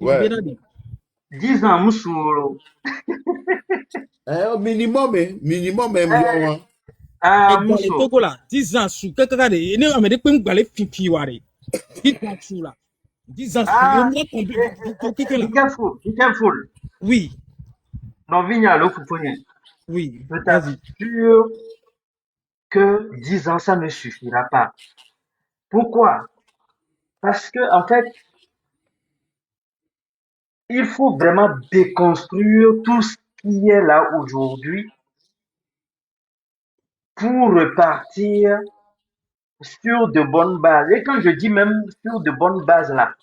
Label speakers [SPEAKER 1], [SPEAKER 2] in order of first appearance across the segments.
[SPEAKER 1] Ouais.
[SPEAKER 2] 10 ans, Moussou.
[SPEAKER 1] Minimum, hein.
[SPEAKER 2] Ah,
[SPEAKER 3] Dans les
[SPEAKER 2] Moussou.
[SPEAKER 3] Togo là, 10 ans sous quelqu'un de ne amérique peut me fifiware. 10 ans sous là. 10 ans sous, il
[SPEAKER 2] Ah,
[SPEAKER 3] me tomber quelqu'un là.
[SPEAKER 2] be careful, be careful.
[SPEAKER 3] Oui,
[SPEAKER 2] Non, Vigna, l'eau, Foufouni.
[SPEAKER 3] oui,
[SPEAKER 2] Je
[SPEAKER 3] vas-y.
[SPEAKER 2] t'assure que 10 ans, ça ne suffira pas. Pourquoi? Parce que, en fait, il faut vraiment déconstruire tout ce qui est là aujourd'hui pour repartir sur de bonnes bases. Et quand je dis même sur de bonnes bases là,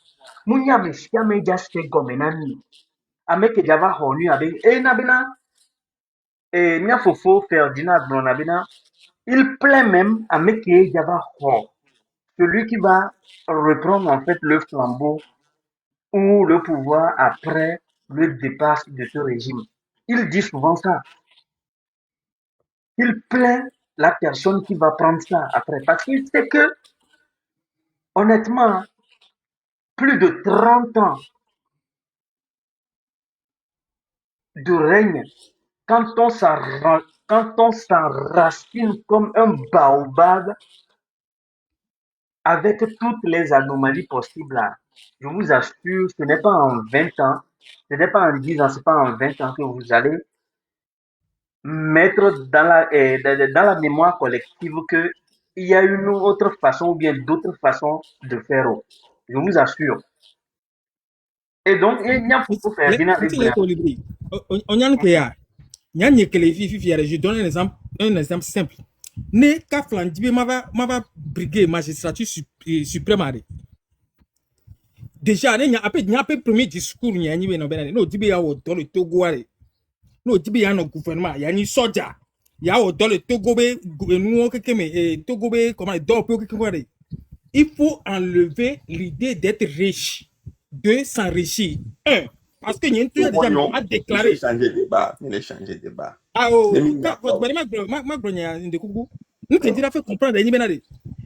[SPEAKER 2] Mounia Messia Media Gomenani, Ameke Java Honu Abe, et Nabina, et Nia Fofo Ferdinand Bronabina, il plaît même à Meke Java Ho, celui qui va reprendre en fait le flambeau ou le pouvoir après le départ de ce régime. Il dit souvent ça. Il plaint la personne qui va prendre ça après. Parce qu'il sait que, honnêtement, plus de 30 ans de règne, quand on s'enracine comme un baobab avec toutes les anomalies possibles, là, je vous assure, ce n'est pas en 20 ans, ce n'est pas en 10 ans, ce n'est pas en 20 ans que vous allez mettre dans la mémoire collective que il y a une autre façon ou bien d'autres façons de faire. Je vous assure. Et donc, il y a pour faire dîner avec
[SPEAKER 3] Les colibris. On y a un créa. Il y a un fifi. Je donne un exemple simple. Ne ka flandibe mava briguer magistrature suprême. Déjà, il y a un premier discours. Il y a no dibe ya dans le Togo. No dibe ya no gouvernement. Il y a ni soja. Il y a dans le Togo Togo comment il faut enlever l'idée d'être riche, de s'enrichir. Un, parce que Nientu a déjà a déclaré.
[SPEAKER 4] Il a changé de débat.
[SPEAKER 3] Ah, oh, ma grogne de Kougou. Nous te dit fait comprendre ni benade.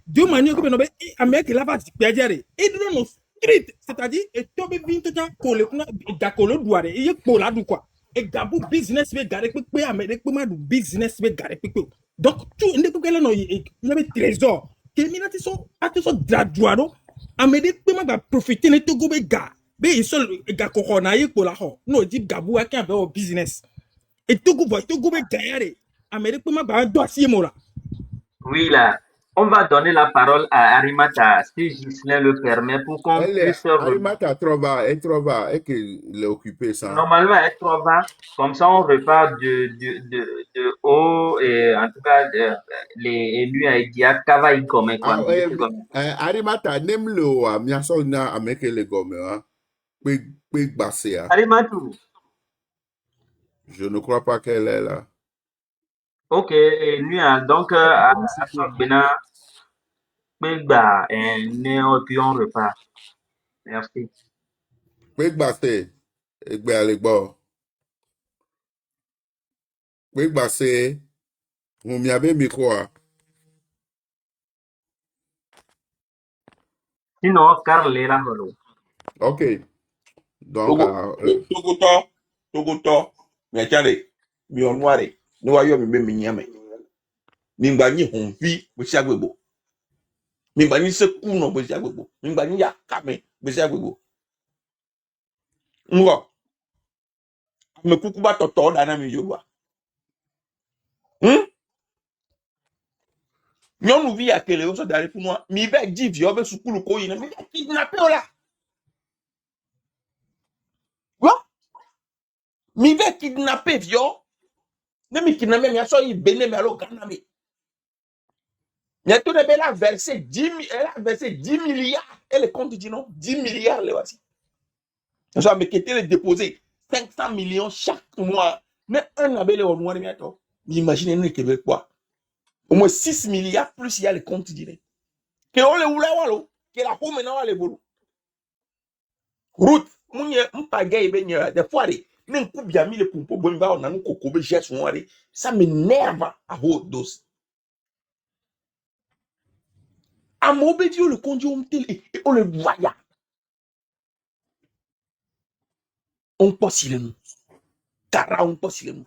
[SPEAKER 3] Deux manières que benobe Amérique là va pédiare. Et nous nos street, c'est-à-dire et tobe vingt temps pour le dakolo douare. Et pour la du quoi. Et gabu business be gare pe Amérique pe ma du business be gare pe. Donc tout ne peut que là non il y avait trésor. Keminati so ati so draduado. Amérique pe ma va profiter ne togo be ga. Be isol ga ko na yi pour la ho. No dit gabu akan be business. Et Togo be gaillard. Amérique peut m'a dossier là.
[SPEAKER 2] Oui, là, on va donner la parole à Arimata, si Gislain le permet, pour qu'on puisse
[SPEAKER 1] Arimata trova, et qu'il est occupé ça.
[SPEAKER 2] normalement être 3 ans, comme ça on repart de haut, et en tout cas, les élus à Idia, Kava Igome, quoi.
[SPEAKER 1] Arimata, nem le wa, miaso na ameke le gomme, hein. Quick Bassia.
[SPEAKER 2] Arimatou,
[SPEAKER 1] Je ne crois pas qu'elle est là.
[SPEAKER 2] ok, et lui, donc, à Bena, Pegba, et Néo, puis on repart. Merci.
[SPEAKER 1] Quick Bassia. Egbe alegbo. Quick Bassia. On m'y avait mis quoi?
[SPEAKER 2] Sinon, Carl est là,
[SPEAKER 1] Ok. Donc,
[SPEAKER 4] Togo, mais attendez, mi on noire, nous voyons mi nyame. Mi ngani honfi, be siagbebo. Mi ngani se kuno be siagbebo. Mi ngani ya kame be siagbebo. Ngo, me kukuba toto dana mi yowa. Nyɔnuvi ya kele woso da ɖe funua mi va dzi viwo be sukulu ko yina mi va kidnappé wo la yo mi va kidnappé viwo ne mi kidnappé mi aso yi Benin mi alo Ghana mi to de be la versé 10 milliards et le compte dit non 10 milliards le voici ça me quitter le déposer 500 millions chaque mois ne un abele au noir mi ato mi imagine ne que quoi au moins 6 milliards plus il y a le compte direct que on le oula walo que la home na wale bolu route munye mpagaye benye des fois ne nkubia mi le pompo bon ba na nkoko be jet son ça m'énerve à haute dose à mobedi le conduit on tel et on le voya On passe il nous. Kara on passe il nous.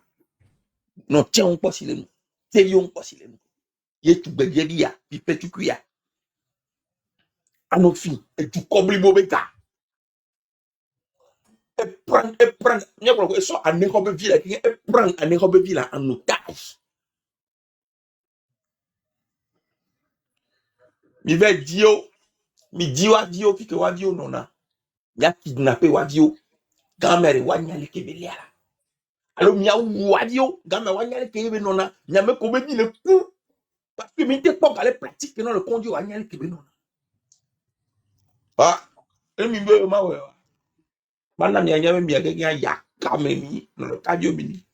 [SPEAKER 4] Non, tiens on passe il nous. Télé on passe il nous. Yé tu begeria, pipe tu kuya. Anofi, et tu kobli bobeka. Et prend, n'y a pas de ça, en Europe ville, et prend en Europe ville en otage. Mi va dire, mi dit wa dio, puis que wa dio non na. Ya kidnappé wa dio. Gamere wa nyale kebelia. Alors mi a wa dio, gamere wa nyale kebe non na. Nyame ko be le coup. Parce que mi te pas aller pratique non le conduit wa nyale kebe non na. Ah, et mi be ma we. Mana mi anya mi agege ya kamemi no le kadio mini.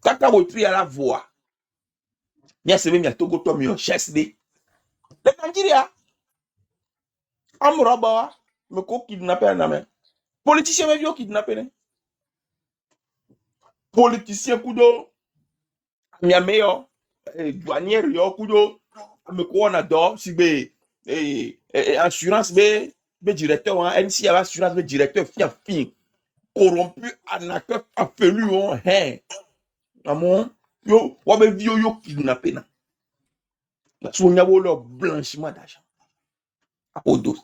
[SPEAKER 4] Kaka wo tri à la voix. Mia se mi a togo to mi o chesde. Le Nigeria amura ba me ko kidnapper na me. Politicien me bio kidnapper ne. Politicien kudo mi ameyo douanier yo kudo me ko na do si be assurance be directeur NC assurance be directeur fin corrompu arnaqueur affelu on hein. Amon yo wa be vio yo kidnapper na. So nya wo lo blanchiment d'argent. Odo.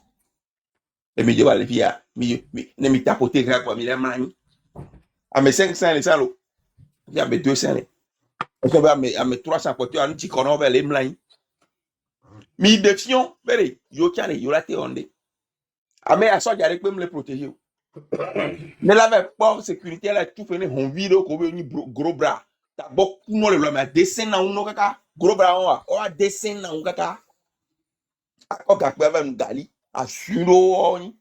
[SPEAKER 4] Et me va le via ne mi tapoter gra kwa mi le mani. A me 500 les salo. Ya me 200 les. Parce que a me 300 pour toi un petit kono vers les mlani. Mi défiant, bere yo tiane yo la te onde. A me aso jare pe me le protéger. Ne l'avait pas sécurité là tout fene on vidéo ko be ni gros bras. Ta bok no le lo me dessin na uno kaka. Gros bras on a dessin na uno kaka. Ako ka pe ba ngali. Assuro ni.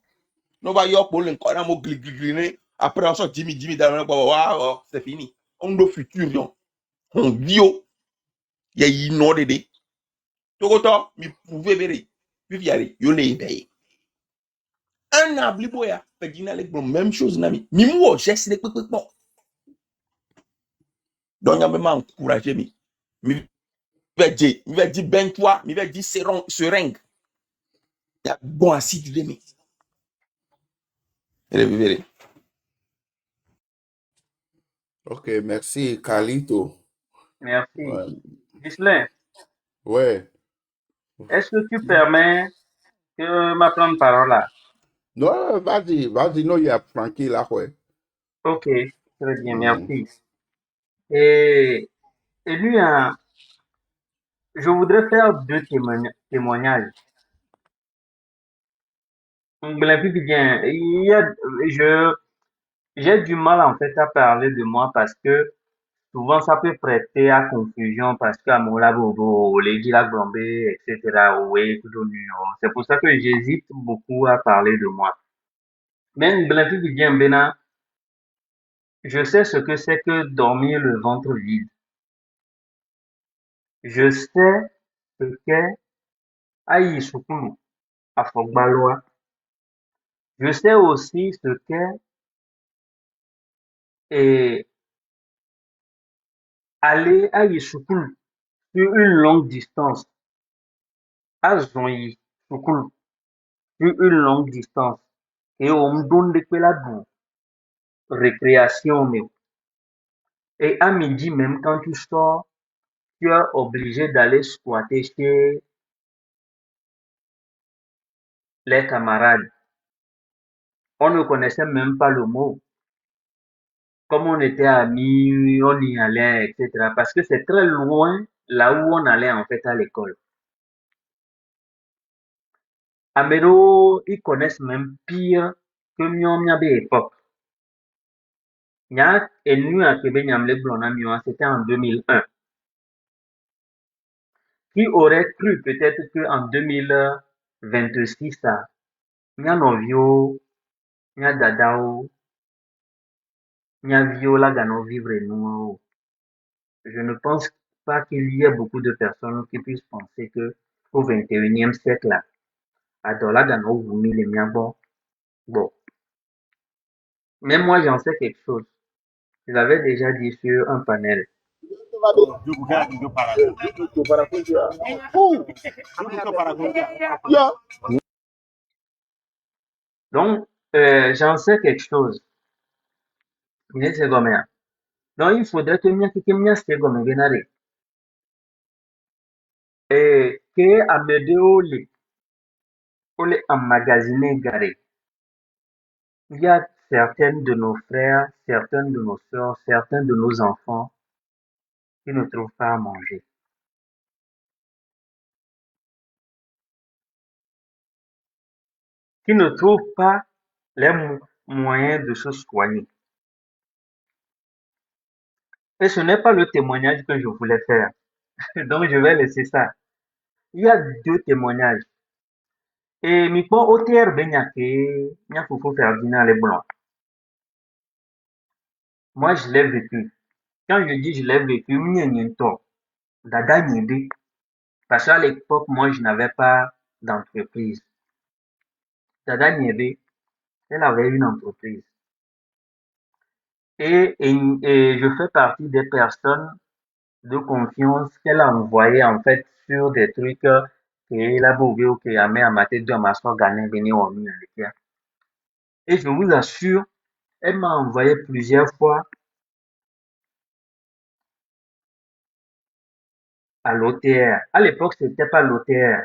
[SPEAKER 4] No va yo pour l'encore mo gli après on sort Jimmy dans le wow, c'est fini. On do futur non. On bio ya yi no dede. Togoto mi prouver bere. Puis y aller, yo le paye. Un abli boya, fait dina le même chose nami. Mi mo geste de pe. Donc on m'a encouragé mi. Mi va dire ben toi, mi va dire seringue. Ya bon assis de mi. Vere.
[SPEAKER 1] Ok, merci, Carlito.
[SPEAKER 2] Merci.
[SPEAKER 1] Ouais.
[SPEAKER 2] Ghislain,
[SPEAKER 1] Ouais.
[SPEAKER 2] est-ce que tu permets que ma prenne parole là?
[SPEAKER 1] Non, vas-y, non, il y a Francky là, ouais.
[SPEAKER 2] Ok, très bien,
[SPEAKER 1] Mhm.
[SPEAKER 2] merci. Et lui, hein, je voudrais faire deux témoignages. Bien, j'ai du mal en fait à parler de moi parce que souvent ça peut prêter à confusion parce que Amola Bobo, Lady La Glambé, etc. Oui, tout au numéro. C'est pour ça que j'hésite beaucoup à parler de moi. Mais bien, Bena, je sais ce que c'est que dormir le ventre vide. Je sais ce qu'est Aïe Sukulu à Fogbaloa. Je sais aussi ce qu'est et aller à Yeshukulu sur une longue distance, à Zonyi, Sukulu, sur une longue distance. Et on me donne de la boue, récréation, mais. Et à midi même, quand tu sors, tu es obligé d'aller squatter chez les camarades. On ne connaissait même pas le mot. Comme on était amis, on y allait, etc. Parce que c'est très loin là où on allait en fait à l'école. Améro, ils connaissent même pire que Miami époque. Nya enu à Québec, c'était en 2001. Qui aurait cru peut-être qu'en 2026, ça, Nya novio, Nya dadao, Nya viola gano vivre nous. Je ne pense pas qu'il y ait beaucoup de personnes qui puissent penser que au 21e siècle, là, Adola gano vumi les miens bon. Bon. Même moi, j'en sais quelque chose. Je l'avais déjà dit sur un panel. Donc, J'en sais quelque chose. Il c'est comme ça. Donc, il faudrait que mia c'est comme venare. Et que Amedeo ole emmagasiner garé. Il y a certaines de nos frères, certaines de nos sœurs, certains de nos enfants qui ne trouvent pas à manger, qui ne trouvent pas les moyens de se soigner. Et ce n'est pas le témoignage que je voulais faire. Donc, je vais laisser ça. Il y a deux témoignages. Et mi kpɔ OTR be nya ke mia fofo Ferdinand le gblɔ. Moi, je l'ai vécu. Quand je dis je l'ai vécu, mie nye ŋutɔ, dada nye ɖe. Parce qu'à l'époque, moi, je n'avais pas d'entreprise. Dada nye ɖe, elle avait une entreprise. Et je fais partie des personnes de confiance qu'elle a envoyées, en fait, sur des trucs que la bouge ou que amé amate de m'asseoir gagner venir au mieux. Et je vous assure, elle m'a envoyé plusieurs fois à l'OTR. À l'époque, c'était pas l'OTR.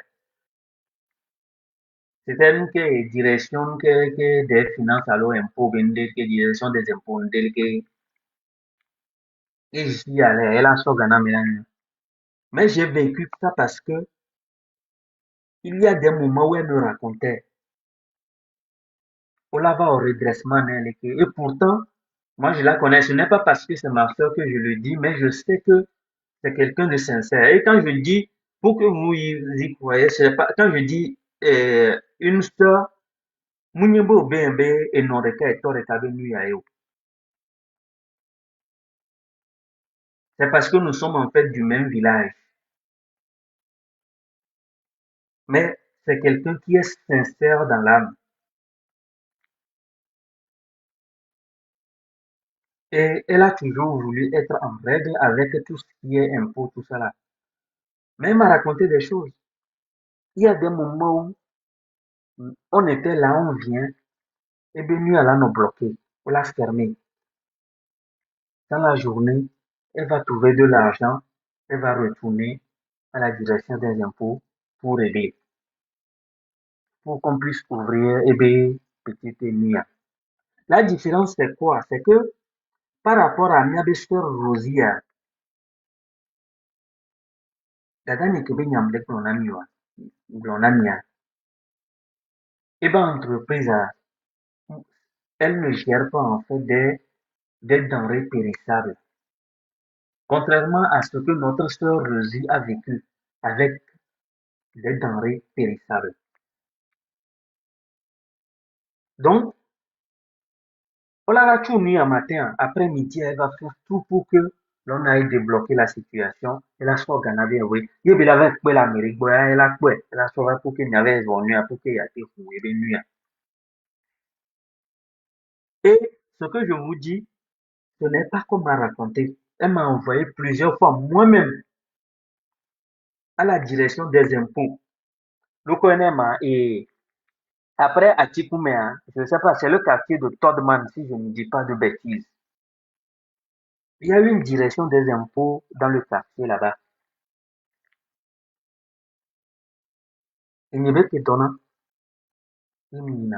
[SPEAKER 2] C'était une direction que des finances à l'impôt, que direction des impôts, que et j'y allais, elle a son Ghana maintenant. Mais j'ai vécu ça parce que il y a des moments où elle me racontait, on la va au redressement, et pourtant, moi je la connais, ce n'est pas parce que c'est ma soeur que je le dis, mais je sais que c'est quelqu'un de sincère. Et quand je dis, pour que vous y croyez, c'est pas, quand je dis une soeur, Munyebo Bembe et Noreka et Toreka Benuyayo. C'est parce que nous sommes en fait du même village. Mais c'est quelqu'un qui est sincère dans l'âme. Et elle a toujours voulu être en règle avec tout ce qui est impôt, tout ça là. Mais elle m'a raconté des choses. Il y a des moments où on était là, on vient, et bien nous, elle a nous bloqué. On l'a fermé. Dans la journée, elle va trouver de l'argent, elle va retourner à la direction des impôts pour aider, pour qu'on puisse ouvrir, et bien, petite nuit. La différence, c'est quoi? C'est que par rapport à ma belle-sœur Rosia, dada ne kebe nyamde glonamia. Et ben, entreprise, elle ne gère pas en fait des denrées périssables. Contrairement à ce que notre sœur Rosie a vécu avec des denrées périssables. Donc, on la tout nuit un matin, après-midi, elle va faire tout pour que l'on aille débloquer la situation. Elle a soit gagné, oui. Il y avait l'Amérique, elle a soit pour qu'il y avait venu, pour qu'il y ait nuit. Et ce que je vous dis, ce n'est pas comme m'a raconté. Elle m'a envoyé plusieurs fois moi-même à la direction des impôts. Le connaît et après à Tikoumea, je ne sais pas, c'est le quartier de Todman, si je ne dis pas de bêtises. Il y a eu une direction des impôts dans le quartier là-bas. Il n'y avait qu'étonnant. Il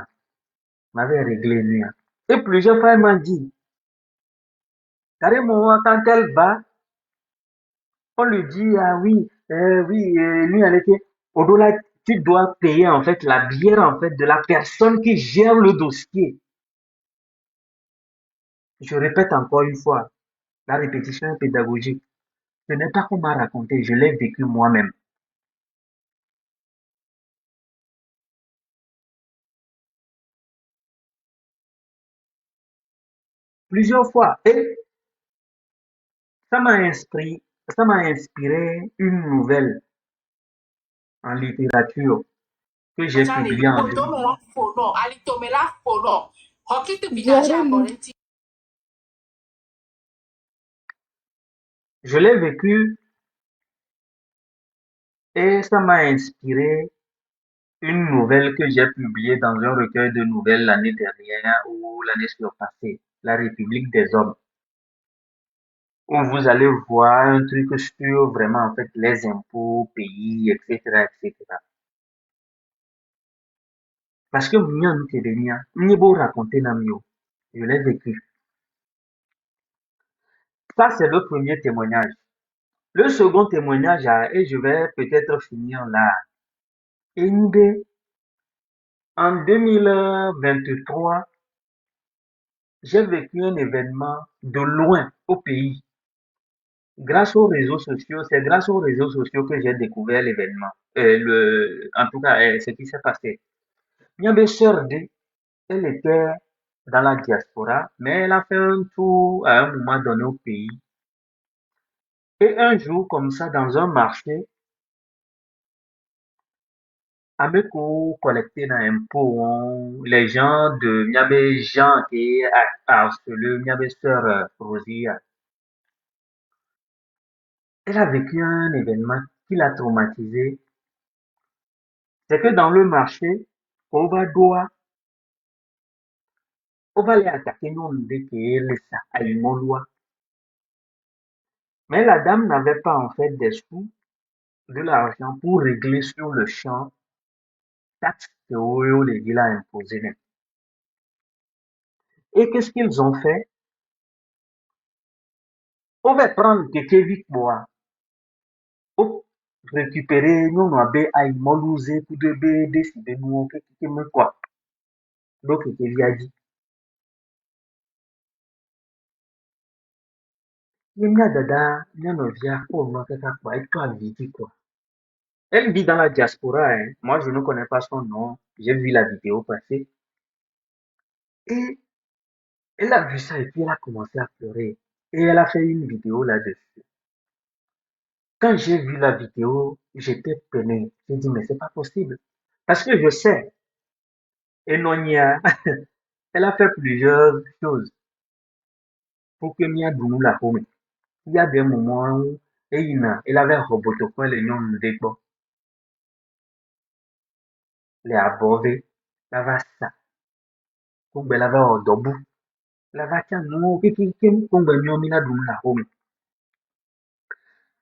[SPEAKER 2] m'avait réglé nuit. Et plusieurs fois, elle m'a dit, carrément, quand elle va, on lui dit, ah oui, oui, lui, elle était, au-delà, tu dois payer en fait la bière en fait de la personne qui gère le dossier. Je répète encore une fois, la répétition est pédagogique. Ce n'est pas qu'on m'a raconté, je l'ai vécu moi-même. Plusieurs fois. Et ça m'a inspiré une nouvelle en littérature que j'ai publiée en 2000. Je l'ai vécu et ça m'a inspiré une nouvelle que j'ai publiée dans un recueil de nouvelles l'année dernière ou l'année surpassée, La République des hommes, où vous allez voir un truc sur vraiment en fait les impôts, pays, etc., etc. Parce que mien nous te bénia, ni beau raconter namio, je l'ai vécu. Ça c'est le premier témoignage. Le second témoignage, et je vais peut-être finir là. Enibé, en 2023, j'ai vécu un événement de loin au pays. Grâce aux réseaux sociaux, c'est grâce aux réseaux sociaux que j'ai découvert l'événement. En tout cas, ce qui s'est passé. Ma sœur, elle était dans la diaspora, mais elle a fait un tour à un moment donné au pays. Et un jour, comme ça, dans un marché, avec collecter dans impôt, les gens de Miabe Jean et harcelé Miabe sœur Rosie. Elle a vécu un événement qui l'a traumatisé. C'est que dans le marché, on va doit, on va aller attaquer nous dès qu'elle ça à Imolua. Mais la dame n'avait pas en fait des sous, de l'argent pour régler sur le champ taxe que Oyo les villas a imposé. Et qu'est-ce qu'ils ont fait? On va prendre quelques vite bois. On récupérer nous n'avons à Imoluze pour de B, décider nous, que me quoi. Donc, il y a dit. Il y a dada, il y a nos vieux, oh, non, c'est quoi, et toi, vite, quoi. Elle vit dans la diaspora, hein. Moi, je ne connais pas son nom. J'ai vu la vidéo passer. Et elle a vu ça et puis elle a commencé à pleurer. Et elle a fait une vidéo là-dessus. Quand j'ai vu la vidéo, j'étais peiné. J'ai dit, mais c'est pas possible. Parce que je sais, Enonia, elle a fait plusieurs choses pour que Mia Dounou la home. Il y a des moments où elle avait robotoqué les noms de Debo, les abordés, la va ça, comme elle avait au dobu, la va tiens, non, comme Mia Dounou la home.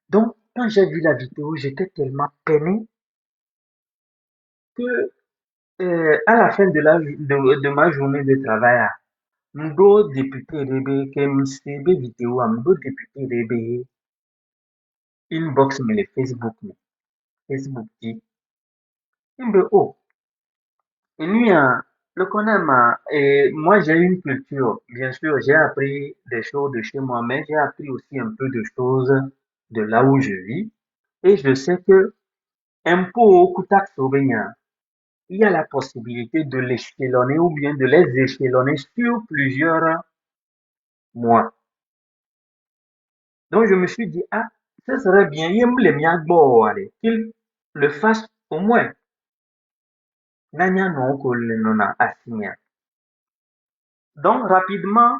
[SPEAKER 2] Donc, quand j'ai vu la vidéo, j'étais tellement peiné que, à la fin de ma journée de travail, ndo député rebe KMCB vidéo am ndo député rebe inbox me le Facebook dit imbe oh et lui le connaît et moi j'ai une culture bien sûr j'ai appris des choses de chez moi mais j'ai appris aussi un peu de choses de là où je vis et je sais que impôt ou taxe au Bénin il y a la possibilité de l'échelonner ou bien de les échelonner sur plusieurs mois. Donc, je me suis dit, ah, ce serait bien, qu'il le fasse au moins. Nanya non ko le nona asigna. Donc, rapidement,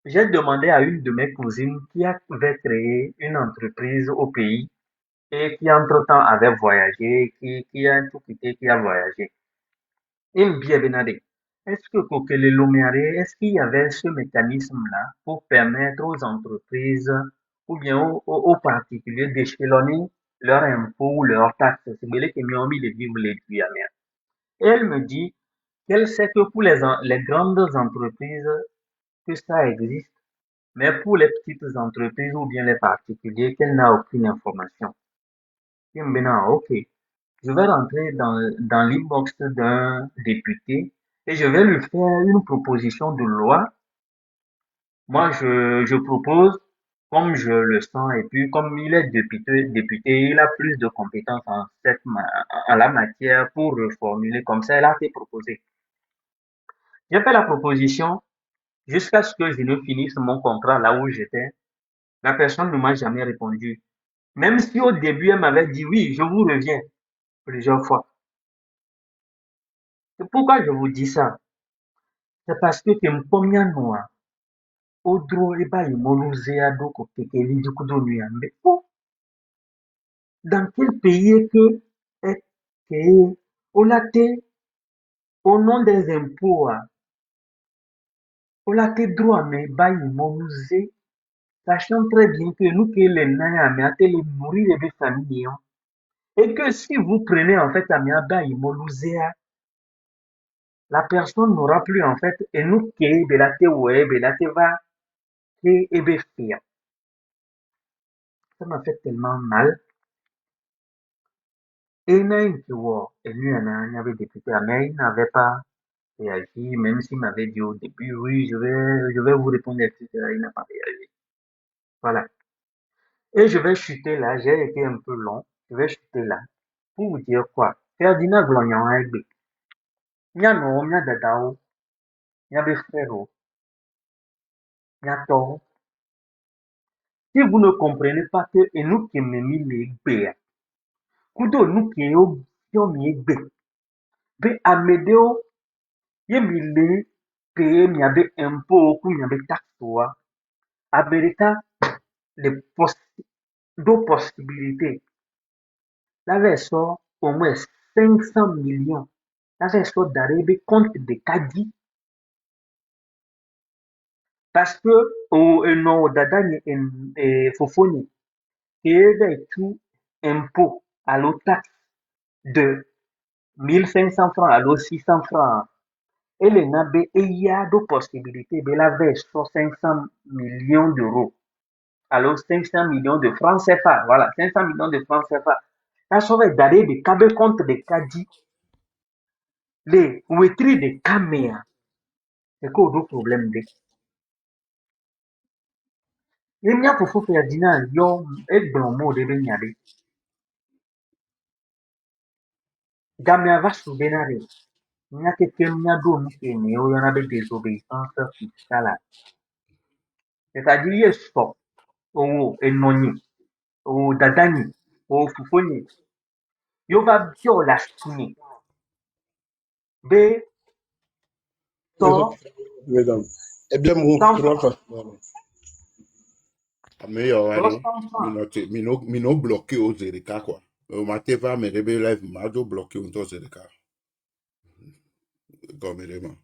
[SPEAKER 2] j'ai demandé à une de mes cousines qui avait créé une entreprise au pays et qui, entre-temps, avait voyagé, qui a tout quitté, qui a voyagé. Il me dit, est-ce que Kokele Lomiare, est-ce qu'il y avait ce mécanisme-là pour permettre aux entreprises ou bien aux particuliers d'échelonner leurs impôts ou leurs taxes? C'est bien que nous avons mis les vivres les Guyaniens. Et elle me dit qu'elle sait que pour les grandes entreprises, que ça existe, mais pour les petites entreprises ou bien les particuliers, qu'elle n'a aucune information. Et maintenant, ok, je vais rentrer dans l'inbox d'un député et je vais lui faire une proposition de loi. Moi, je propose, comme je le sens, et puis comme il est député, il a plus de compétences en la matière pour reformuler comme ça. Elle a été proposée. J'ai fait la proposition jusqu'à ce que je ne finisse mon contrat là où j'étais. La personne ne m'a jamais répondu. Même si au début, elle m'avait dit oui, je vous reviens plusieurs fois. Et pourquoi je vous dis ça? C'est parce que combien noir odro eba imoluzea doko kekeli dukudo nuyambe. Oh, dans quel pays est que que on l'a été au nom des impôts, on l'a été droit, mais bah, ils m'ont usé, sachant très bien que nous, que les nains, mais à les nourrir les familles, hein. Et que si vous prenez en fait Amiaba Imolouzea, la personne n'aura plus en fait, et nous qui belate ouais, belate va, qui est fier. Ça m'a fait tellement mal. Et même que et lui, il y avait député, mais il n'avait pas réagi, même s'il m'avait dit au début, oui, je vais vous répondre, etc. Il n'a pas réagi. Voilà. Et je vais chuter là, j'ai été un peu long, je vais chuter là. Pour vous dire quoi? Ferdinand Glognon a aigé. Il y a non, il y a dadao, il y a des frères, il y a tort. Si vous ne comprenez pas que et nous qui m'aimons les bé, kudo nous qui sommes les bé, bé amedeo, ye mi le payer mi abe impôt ou mi abe taxe wa, America les deux possibilités. La version au moins 500 millions. La version d'arriver compte de Kadi parce que au non dadani et fofoni et tout impôt à l'eau taxe de 1500 francs à l'eau 600 francs. Et les nabé et il y a deux possibilités de la version 500 millions d'euros. Alors 500 millions de francs CFA. Voilà, 500 millions de francs CFA. La sauve d'aller de caber compte de Kadi. Les ouétris de Caméa. C'est quoi le problème de? Et bien pour faire Ferdinand, yo, et bon mot de Benyade. Gamia va souvenir. Il y a quelqu'un qui a donné une il y en a des désobéissances fiscales. C'est-à-dire, il y a stop. Ou enoni. Ou dadani. Ou fufoni. Yo va bien la signer. B,
[SPEAKER 1] Mesdames,
[SPEAKER 2] sans,
[SPEAKER 1] mesdames. Eh bien, mon
[SPEAKER 2] sans
[SPEAKER 1] grand
[SPEAKER 2] francs.
[SPEAKER 1] frère. Meilleur,
[SPEAKER 2] Sans
[SPEAKER 1] allez.
[SPEAKER 2] francs.
[SPEAKER 1] Mino bloqué aux Zereka, quoi. Au matin, va me réveiller, m'a bloqué aux Zereka. Comme vraiment.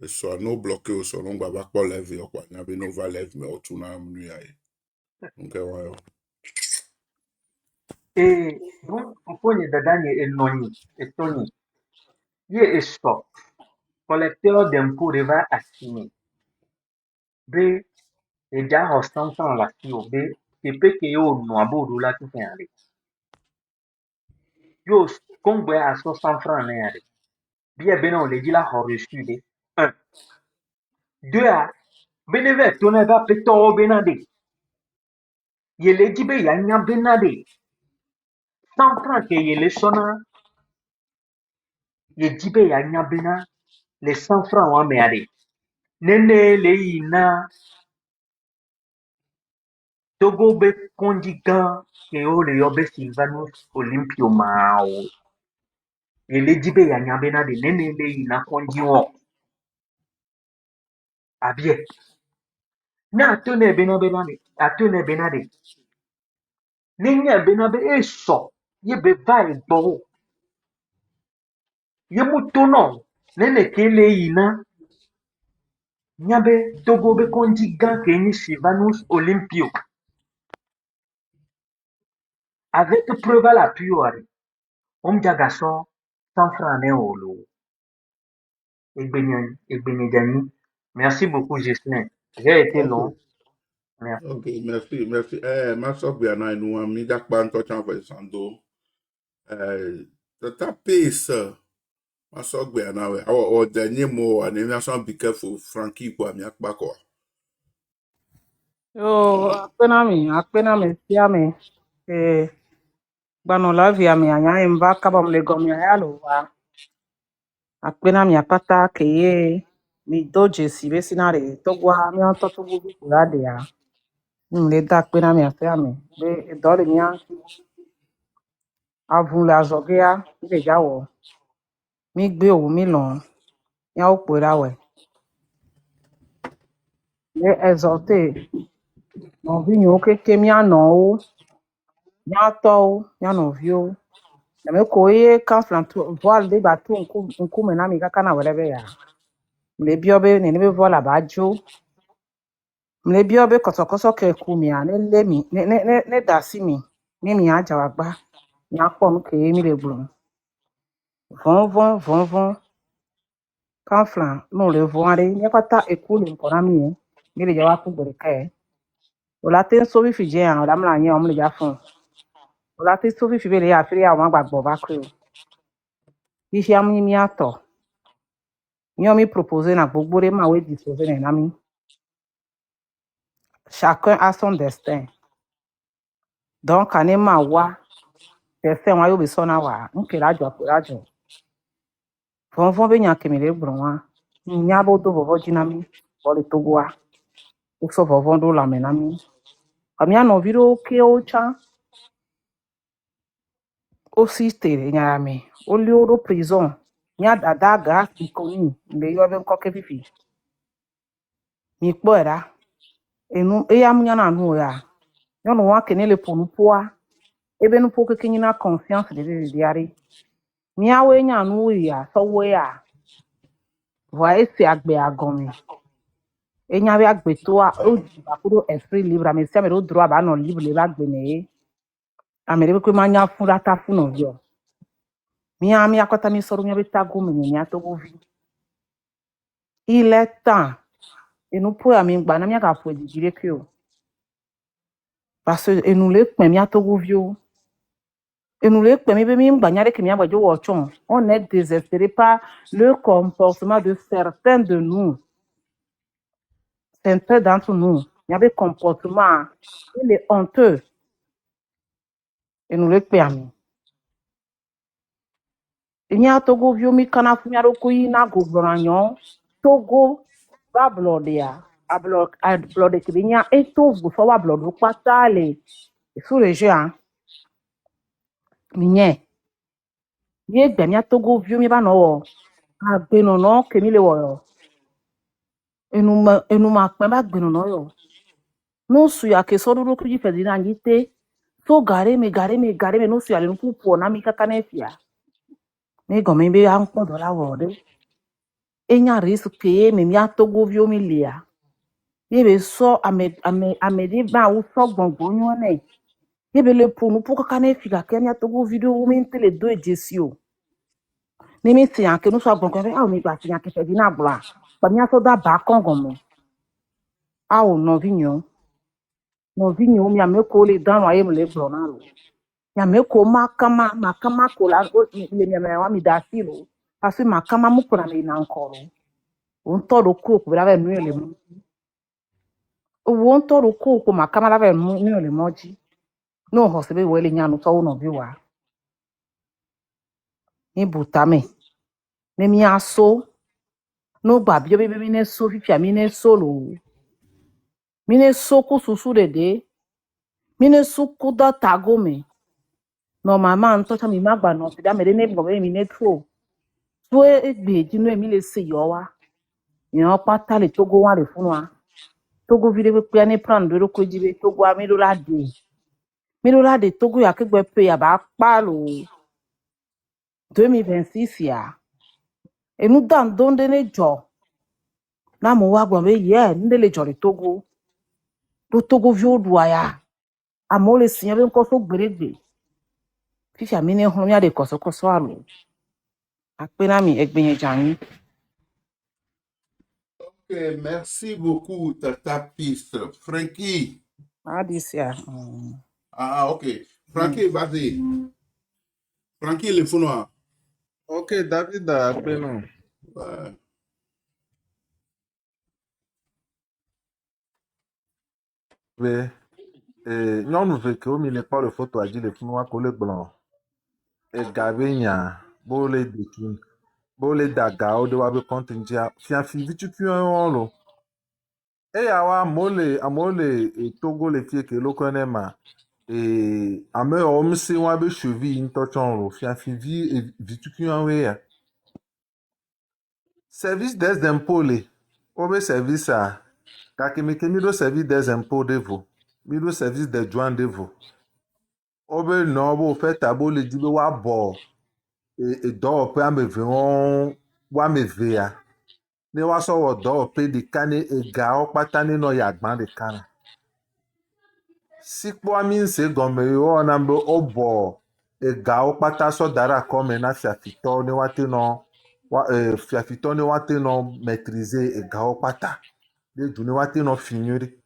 [SPEAKER 1] Soit no bloqué au son, on va pas lever, quoi. N'a pas no va lever, mais au tout n'a nuit. Donc, ouais.
[SPEAKER 2] Et donc, fufoni dadani enoni. Et Tony. Il y a stop. Collecteur d'impôts va assigner. B, et déjà, on s'entend là, si on B, c'est peut que yo, no abodo là, tout fait aller. Yo, Congo à 60 francs, né, bien, ben, on les dit là, on reçu des. Un. Deux, beneve, ton va péter au benade. Yele dit, ben, y'a n'y a benade. 100 francs que yele sona, yé dit, ben, y'a n'y a bena, les 100 francs, on me aller. Nene, le ina, togo be kondigan, que yo, le yobe Sylvanus Olympio mao. Yele dit, ben, y'a n'y a benade, nene, le ina kondiwan. Ah bien. Na atone benade, atone benade. Nenya benabe eso, ye be vai bo, ye mutono, nene kele ina, nyabe togo be kondigan keni Sylvanus Olympio. Avec preuve à l'appui, on me garçon, 100 francs ne olo. Egbenidani. Merci beaucoup, Gislain. J'ai été
[SPEAKER 1] Ok.
[SPEAKER 2] long. Merci.
[SPEAKER 1] Ok, merci, merci. Ma soeur bien, nous avons mis d'accord en touchant avec Sando. Ta pace. Ma soeur bien, au dernier mot, on est en be careful, Frankie, quoi, mi akpa, quoi.
[SPEAKER 5] Yo, akpenami, siami, bano la viami anya imba kabam le gomi ayalo wa. Akpenami apata keye mi doje si besinare togwa mi on totugu bikulade ya. Le da akpenami afiami, be dole mi avun la zogea, be jawo. Mi gbe owu mi lon, ya opera we. Le exalté, non vi nyo keke mi ano o, ya to o, ya no vi o. Na me ko ye council to voile de ba tu nku me na mi kaka na whatever ya. Me bi obe ne be voile ba jo. Me bi obe kotokoso ke ku mi a ne le mi ne da si mi. Ne mi aja wa gba. Nya po no ke mi le gburu. Von. Council no le voile ne kata eku le nkora mi e. Mi le jawa ku gbere ka. Ola te so bi fi je an ola mla yen o mle ja fun. Ola te so fi fi be le ya fi ya wa gbagbo ba kru. Ishi am mi ato. Yo mi proposer na gbogbo re ma we disposer na mi. Chacun a son destin. Donc ane ma wa destin wa yo be so na wa. Nke rajo. Von be nya kemi le gbron wa. Nya bo do bobo jinami. Bole togwa. Ukso von do la menami. Amia no viro ke ocha. O sister nya mi. O lioro prison. Nya dada ga ikoni. Mbe yo be nkoke fifi. Mi kpo era. Enu eya munya na nu ya. Yo no wa kenele ponu poa. Ebe no po ke nyina confiance de diari. Mia we nya nu ya so we ya. Wa esi agbe agomi. Enya we agbe to a o akuro esprit libre me se me do droit ba no libre le ba gbe ne. Amere ko manya fun data fun no yo. Mia mi akota mi soru mi beta go mi nya to go vi. Il est temps. Et nous pour ami gba na mi aka fo ejire ki o. Parce que nous le pin mi atogo vio. Et nous les premiers mi mbanyare que mi abadjo wochon. On est désespéré par le comportement de certains de nous. Certains d'entre nous. Il y avait comportement. Il est honteux. Et nous le permis. Il y a Togo vio mi kana fumiaro kui na gobranyon. Togo ba blodia. A blode kibinya et togo so wa blodo patale. Sous les jeux hein. Minye. Ye gbemia Togo vio mi ba no. Agbe no ke mi le wo. Enu ma pin ba gbe no yo. No su ya ke so duro kuji fedina ngite. So gare me no su ya le nku po na mi kaka na fia. Me go me be an ko do la wo de. Enya risu ke me mi Togo vio mi lia. Ye be so ame di ba u so gbongbon yo ne. Ye be le po nu po kaka na fia ke mi Togo video mi ntele do ejesio. Ni mi ti an ke no so gbongbon a o mi gba ti an ke fedina bla. Pa mi so da ba kon go mo. A o no vinyo. No vinyo mi ame ko le dan wa ye me le blo na lo. Ya me ko makama ko la le mi wa mi da silo. Parce que makama mu ko na me na nkoro. On to do ko ko la nu le mu. O on to do ko makama la ve nu le moji. No ho se be we le nya no so no bi wa. Ni butame. Ne mi aso. No gba bi obi mi ne so fifi mi ne solo. Mi ne so ku susu de. Mi ne so ku da tago me. No mama nto cha mi magba no ti da me ne bo mi ne tro. So egbe jinu emi le se yo wa. Yan pata le Togo wa le fun wa. Togo vire pe ani plan do ko jibe Togo ami do la de. Mi do la de Togo ya ke gbe pe ya ba pa lo. 2026 ya. E nu dan don de ne jo. Na mo wa gbo be ye nde le jo le Togo. Do Togo vi odua ya. Amo le sin be nko so gberegbe. Fifi ami ne hun mi ade koso alo. Apena mi egbenye jani.
[SPEAKER 1] Ok, merci beaucoup, Tata Piste. Frankie.
[SPEAKER 5] Adisia.
[SPEAKER 1] Ah, ok. Frankie, vas-y. Frankie, le founoir.
[SPEAKER 6] Ok, David a appelé non.
[SPEAKER 1] Ouais.
[SPEAKER 6] Mais, nyɔnu ve kewo mi le kpɔ le fotoa dzi le fi mi wako le gblɔ egabe nya bo le dekin bo le dagawo ɖe woabe kɔnti ŋutia fiafi vitukui lo eya wa amewo le Togo le fie ke loko ne ma ame yawo mse woabe suvi ŋutɔ tsɔ lo fiafi vitukui ya service des impôts le wobe service a gake mi ke mi ɖo service des impôts ɖe vo mi ɖo service des douanes ɖe vo Obe no bo feta bo le dibe wa bo dɔwɔƒe ame eve woame eve ya. Ne woasɔ wɔ dɔwɔƒe ɖeka ne egawo kpata ne nɔ yi agba ɖeka me. Sikpoa means egɔme ye wɔna be wobɔ egawo kpata sɔ da ɖe akɔme na fiafitɔ ne woate nɔ fiafitɔ ne woate nɔ maîtriser egawo kpata ɖe du ne woate nɔ fi nyuie ɖe.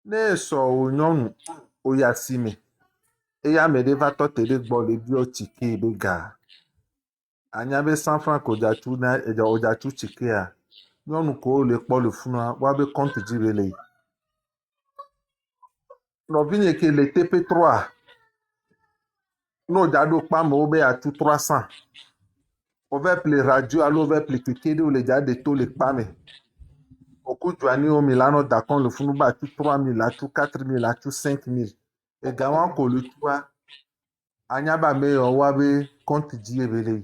[SPEAKER 6] Ne esɔ wo nyɔnu woyi asime eye ame ɖe va tɔ te ɖe gbɔ le biɔ tsike be ga. Anya be 100 francs odzatsu tsikea, nyɔnu ko le kpɔ le funua, woabe compte dzi be le. Nɔvinye ke le teƒe 3, no da ɖo kpa me wo be atsu 300. Wove ple radio alo wove ple keke ɖe le dza ɖe to le kpa me. Oku dzuani wo mi la no da kon le funu ba atsu 3000, atsu 4000, atsu 5000. Ega wan ko le tua. Anya ba me yo wa be compte dzi be le.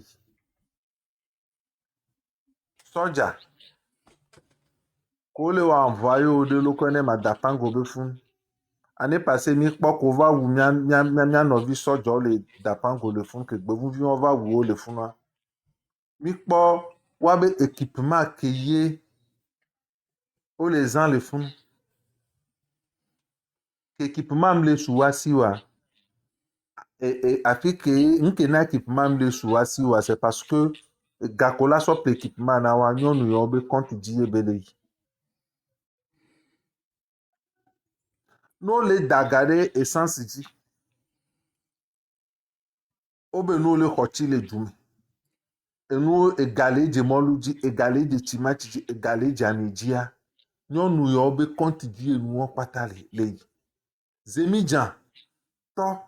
[SPEAKER 6] Soja ko le wa envoyer o de lo ko ne ma da pango be fun. Année passée mi kpɔ ko va wu mia nɔvi sɔdzɔ le da pango le fun ke gbevuvi wo va wu wo le funua. Mi kpɔ wa be équipement ke ye o le zan le fun. Ke équipement me le su wa si wa. Afi ke nke na équipement me le su wa si wa c'est parce que gakola so pe équipement na wa nyɔnu yo be compte dzi be le. No le daga ɖe essence dzi. Obe no le xɔtsi le du me. Enu egale dze mɔlu dzi, egale dze tsimati dzi, egale dze ami dzia. Nyɔnu yo be compte dzi enuwo kpata le. Zemidza tɔ.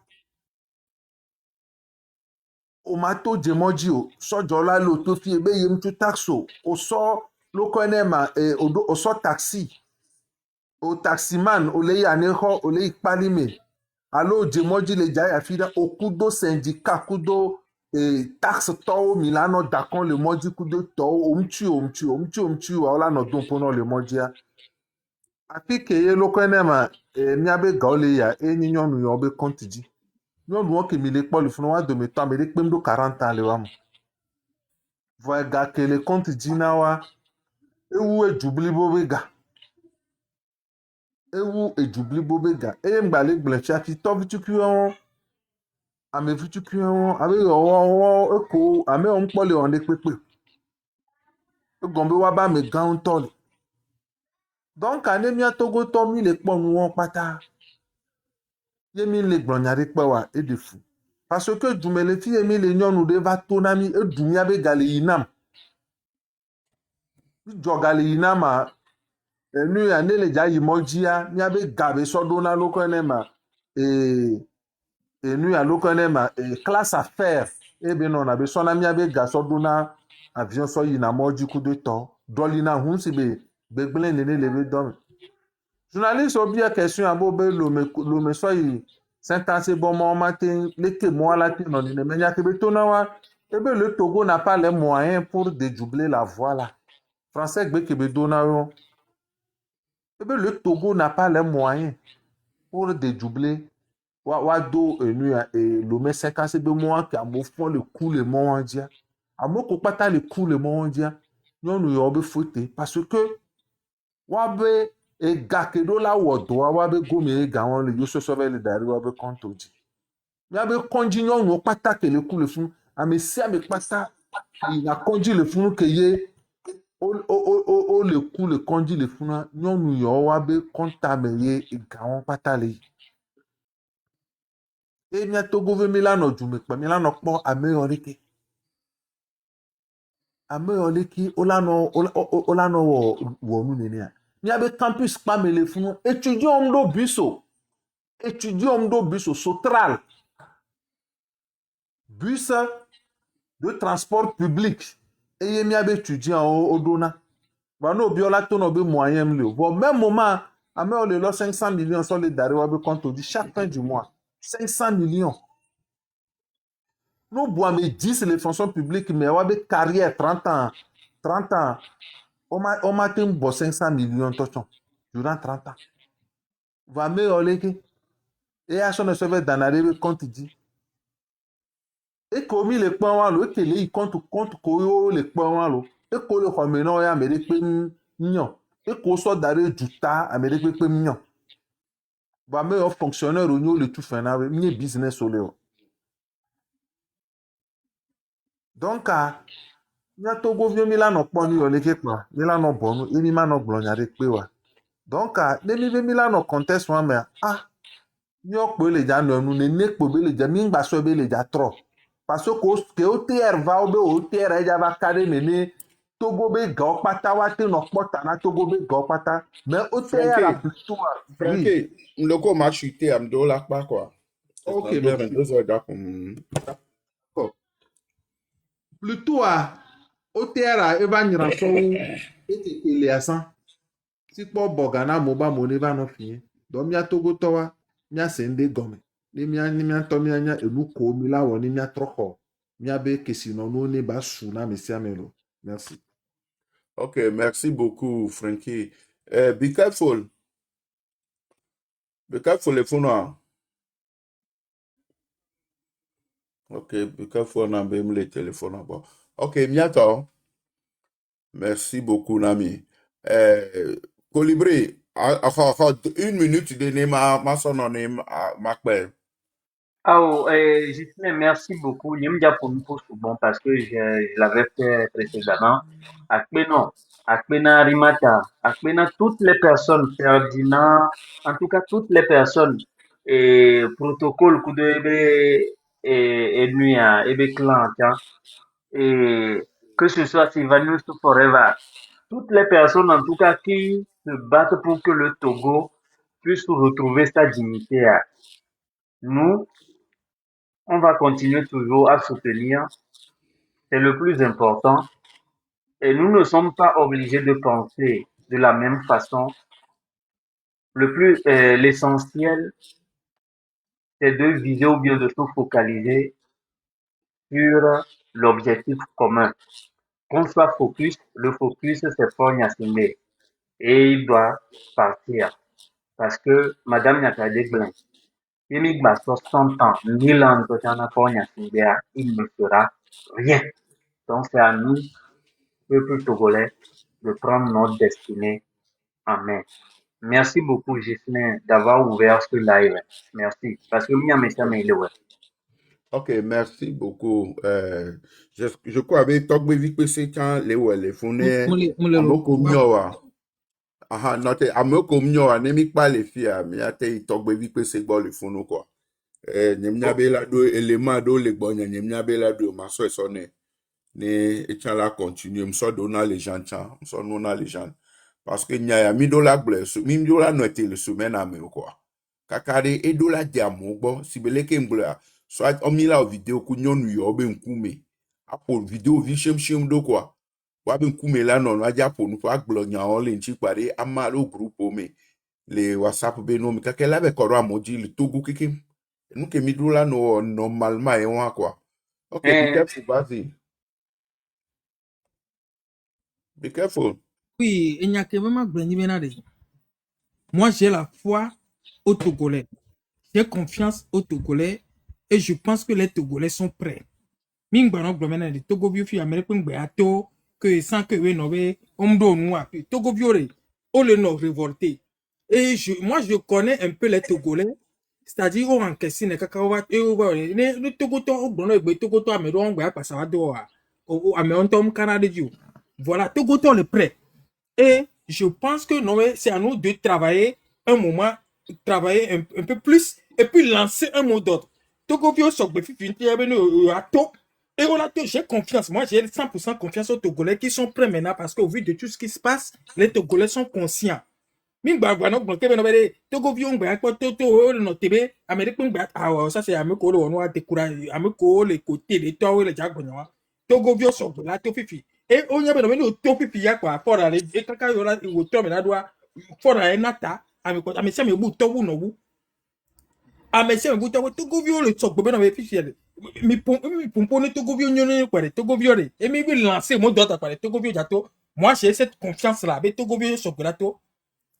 [SPEAKER 6] O ma to dze mɔdzi o. Sɔdzɔ la le to fie be yem tu taxo. O sɔ loko ene ma o sɔ taxi. O taximan o le ya ne xɔ o le ikpali me. Alo dze mɔdzi le dza ya fi da o kudo syndicat kudo taxe tɔwo mi la no da kon le mɔdzi kudo tɔwo omtsi wa la no don pono le mɔdzia. Afi ke ye loko ene ma mia be ga o le ya enyi nyɔnu yo be compte dzi. Nyɔnu wo ke mi le kpɔ le funu wa dome to ame ɖe kpem do 40 ans le wa mo. Vɔ ga ke le compte dzi na wa ewu edzublibo be ga. Ewu edzublibo be ga. Eye mgba le gble fiafi tɔ vitukui ame vitukui abe yo eko ame on kpɔ le on de pepe. Egombe wa ba me gan tɔ le. Donc ane mia Togo tɔ mi le kpɔ nu wo kpata. Ye mi le gblonya ɖe kpe wa e de fu. Parce que dume le fi ye mi le nyɔnu ɖe va to na mi e du mia be ga le yinam. Mi dzɔ ga le yinama enu ya ne le dza yi mɔdzia mia be ga be sɔ do na loko ene ma enu ya loko ene ma classe affaire e be no na be sɔ na mia be ga sɔ do na avion sɔ yina mɔdzi kudo tɔ dɔli na hun si be gbegble nene le be dɔme. Journaliste obia question abo be lo me sɔ yi Saint-Anse bon mo matin leke mo la ti non ne menya ke be to na wa e be le Togo n'a pas les moyens pour dédoubler la voix là. Français gbe ke be do na yo. E be le Togo n'a pas les moyens pour dédoubler wa do enu ya lo me 50 be mo ke amo fon le coup le mo andia. Amo ko pata le coup le mo andia. Nyɔnu yo be fote parce que wa be e ga ke do la wo do wa be gome e ga won le yo so be le dari wa be konto ji. Mia be konji nyɔnu pata ke le coup le fun ame si ame pata na konji le fun ke ye o le coup le konji le fun nyɔnu yo wa be konta me ye e ga won pata le. E mia Togo ve mi la no du me pe mi la no kpo ame yo leke. Ame yo leke o la no wo nu nene a. Mia be campus pa me le fun étudiant mdo biso Sotral. Bus de transport public. Eye mia be étudiant o dona. Ba no biola to no be moyen mle. Bon même moment ame o le lo 500 millions sur le dare wa be compte di chaque fin du mois. 500 millions. Nous bois me 10 les fonctions publiques mais wa be carrière 30 ans. On m'a tin bo 500 millions tochon durant 30 ans. Va me oleke Et à son serveur d'analyse compte dit. Et comme il est pas mal, et qu'il est compte que les pas mal, et que le ramenant est américain mignon. Et qu'on soit d'arrêt du tas américain mignon. Va me un fonctionnaire au niveau le tout fait n'avait ni business au léo. Donc nya Togo vio Milano poni yo leke kwa Milano bonu imi mano glonya pe wa. Donc ne mi ve Milano contest wa me nyo pe le ja no nu ne ne pe be le ja mi ngba so be le ja tro. Parce que OTR va obe OTR ja va kare ne Togo be go pata wa te no pota na Togo be go pata mais OTR a
[SPEAKER 1] Frankie,
[SPEAKER 6] plutôt oui.
[SPEAKER 1] Frankie, le m'a chuté, à me donner la pas quoi.
[SPEAKER 6] OK,
[SPEAKER 1] C'est
[SPEAKER 6] merci.
[SPEAKER 1] 22 heures d'accord.
[SPEAKER 6] Plutôt OTR e va nyira so et le asan. Si kpɔ bɔgana moba mo ne va nɔ fie dɔ mía Togotɔ wa mía se ŋɖe gɔme ne mía tɔ mía nya enu ko mi la wɔ ne mía trɔ xɔ mía be kesinɔnuwo ne ba su na ame sia ame lo. Merci.
[SPEAKER 1] Ok, merci beaucoup, Frankie. Be careful. Be careful, les phone. Ok, be careful, on a même les téléphones. Bon. Ok, miato. Merci beaucoup, Nami. Colibri, une minute de ma son ma père.
[SPEAKER 2] Justin, merci beaucoup. Je me dis pour nous pour bon parce que je l'avais fait précédemment. Akpeno, Akpena Rimata, Akpena, toutes les personnes, Ferdinand, en tout cas toutes les personnes, et protocole, coup de et nuit, et clan, et que ce soit Sylvanus Forever, toutes les personnes en tout cas qui se battent pour que le Togo puisse retrouver sa dignité. Nous, on va continuer toujours à soutenir, c'est le plus important. Et nous ne sommes pas obligés de penser de la même façon. L'essentiel, c'est de viser ou bien de se focaliser sur l'objectif commun. Qu'on soit focus, le focus c'est Paul Nyassimbe. Et il doit partir. Parce que Madame Nyakade Blanc, il a 60 ans, 1000 ans de Paul Nyassimbe, il ne fera rien. Donc c'est à nous, peuple togolais, de prendre notre destinée en main. Merci beaucoup, Gislain, d'avoir ouvert ce live. Merci. Parce que moi, je
[SPEAKER 1] Ok, merci beaucoup. Je crois avec Togbe Vipese quand les phones, amoko miowa. Aha, note amoko miowa, nemi pas les filles, mais ate Togbe Vipese bon le phone quoi. Nyemnya bela do élément do le bon nyemnya bela do maso sonne. Ne etchan la continue, m'so dona les gens chan, m'so nona les gens. Parce que nyaya mi do la blesse, mi do la note le semaine à me quoi. Kakade e do la diamo bo, si beleke mbula. Soit on la vidéo ku nyonu yo be nkume. Apo vidéo vi shem do quoi. Wa be nkume la non wa japo nu fa glo nya on le nchi pare amalo groupe me. Le WhatsApp be no mi kakela be koro amoji le togo keke. Nou ke mi do la no normalement e wa quoi. Ok, be careful, vas-y. Be careful.
[SPEAKER 3] Oui, il n'y a que vraiment Grenivena. Moi, j'ai la foi aux Togolais. J'ai confiance aux Togolais et je pense que les Togolais sont prêts. Mingbaron Glomena de Togo Biofi Américain Beato, que sans que we n'ové, on doit nous appuyer. Togo Biore, on le non révolté. Et moi, je connais un peu les Togolais, c'est-à-dire, on encaisse les cacahuètes et le Togo, au bon, le Togo, Améron, Passado, Améron, Tom, Canada, voilà, Togo, le prêt. Et je pense que non, c'est à nous de travailler un moment, travailler un peu plus, et puis lancer un mot d'ordre. Togo Bio Sokbefi, et voilà, j'ai confiance. Moi, j'ai 100% confiance aux Togolais qui sont prêts maintenant parce qu'au vu de tout ce qui se passe, les Togolais sont conscients. Togo Bio, ça c'est Ameko, on a découragé, Ameko, les côtés, les toits, les diagonales. Togo Bio Sokbefi, la Tofifi. Et on y a besoin de Tofifi, quoi, pour aller, et quand il y a le temps, mais là, pour aller, nata, Ameko, Amesia, mais vous, Togo, no, Amesia, vous, Togo Bio, le Sokbefi, on a fait mi pompone Togo Bio nyone quoi Togo Bio et mi bi lancer mon d'autre quoi Togo Bio jato. Moi j'ai cette confiance là avec Togo Bio sokolato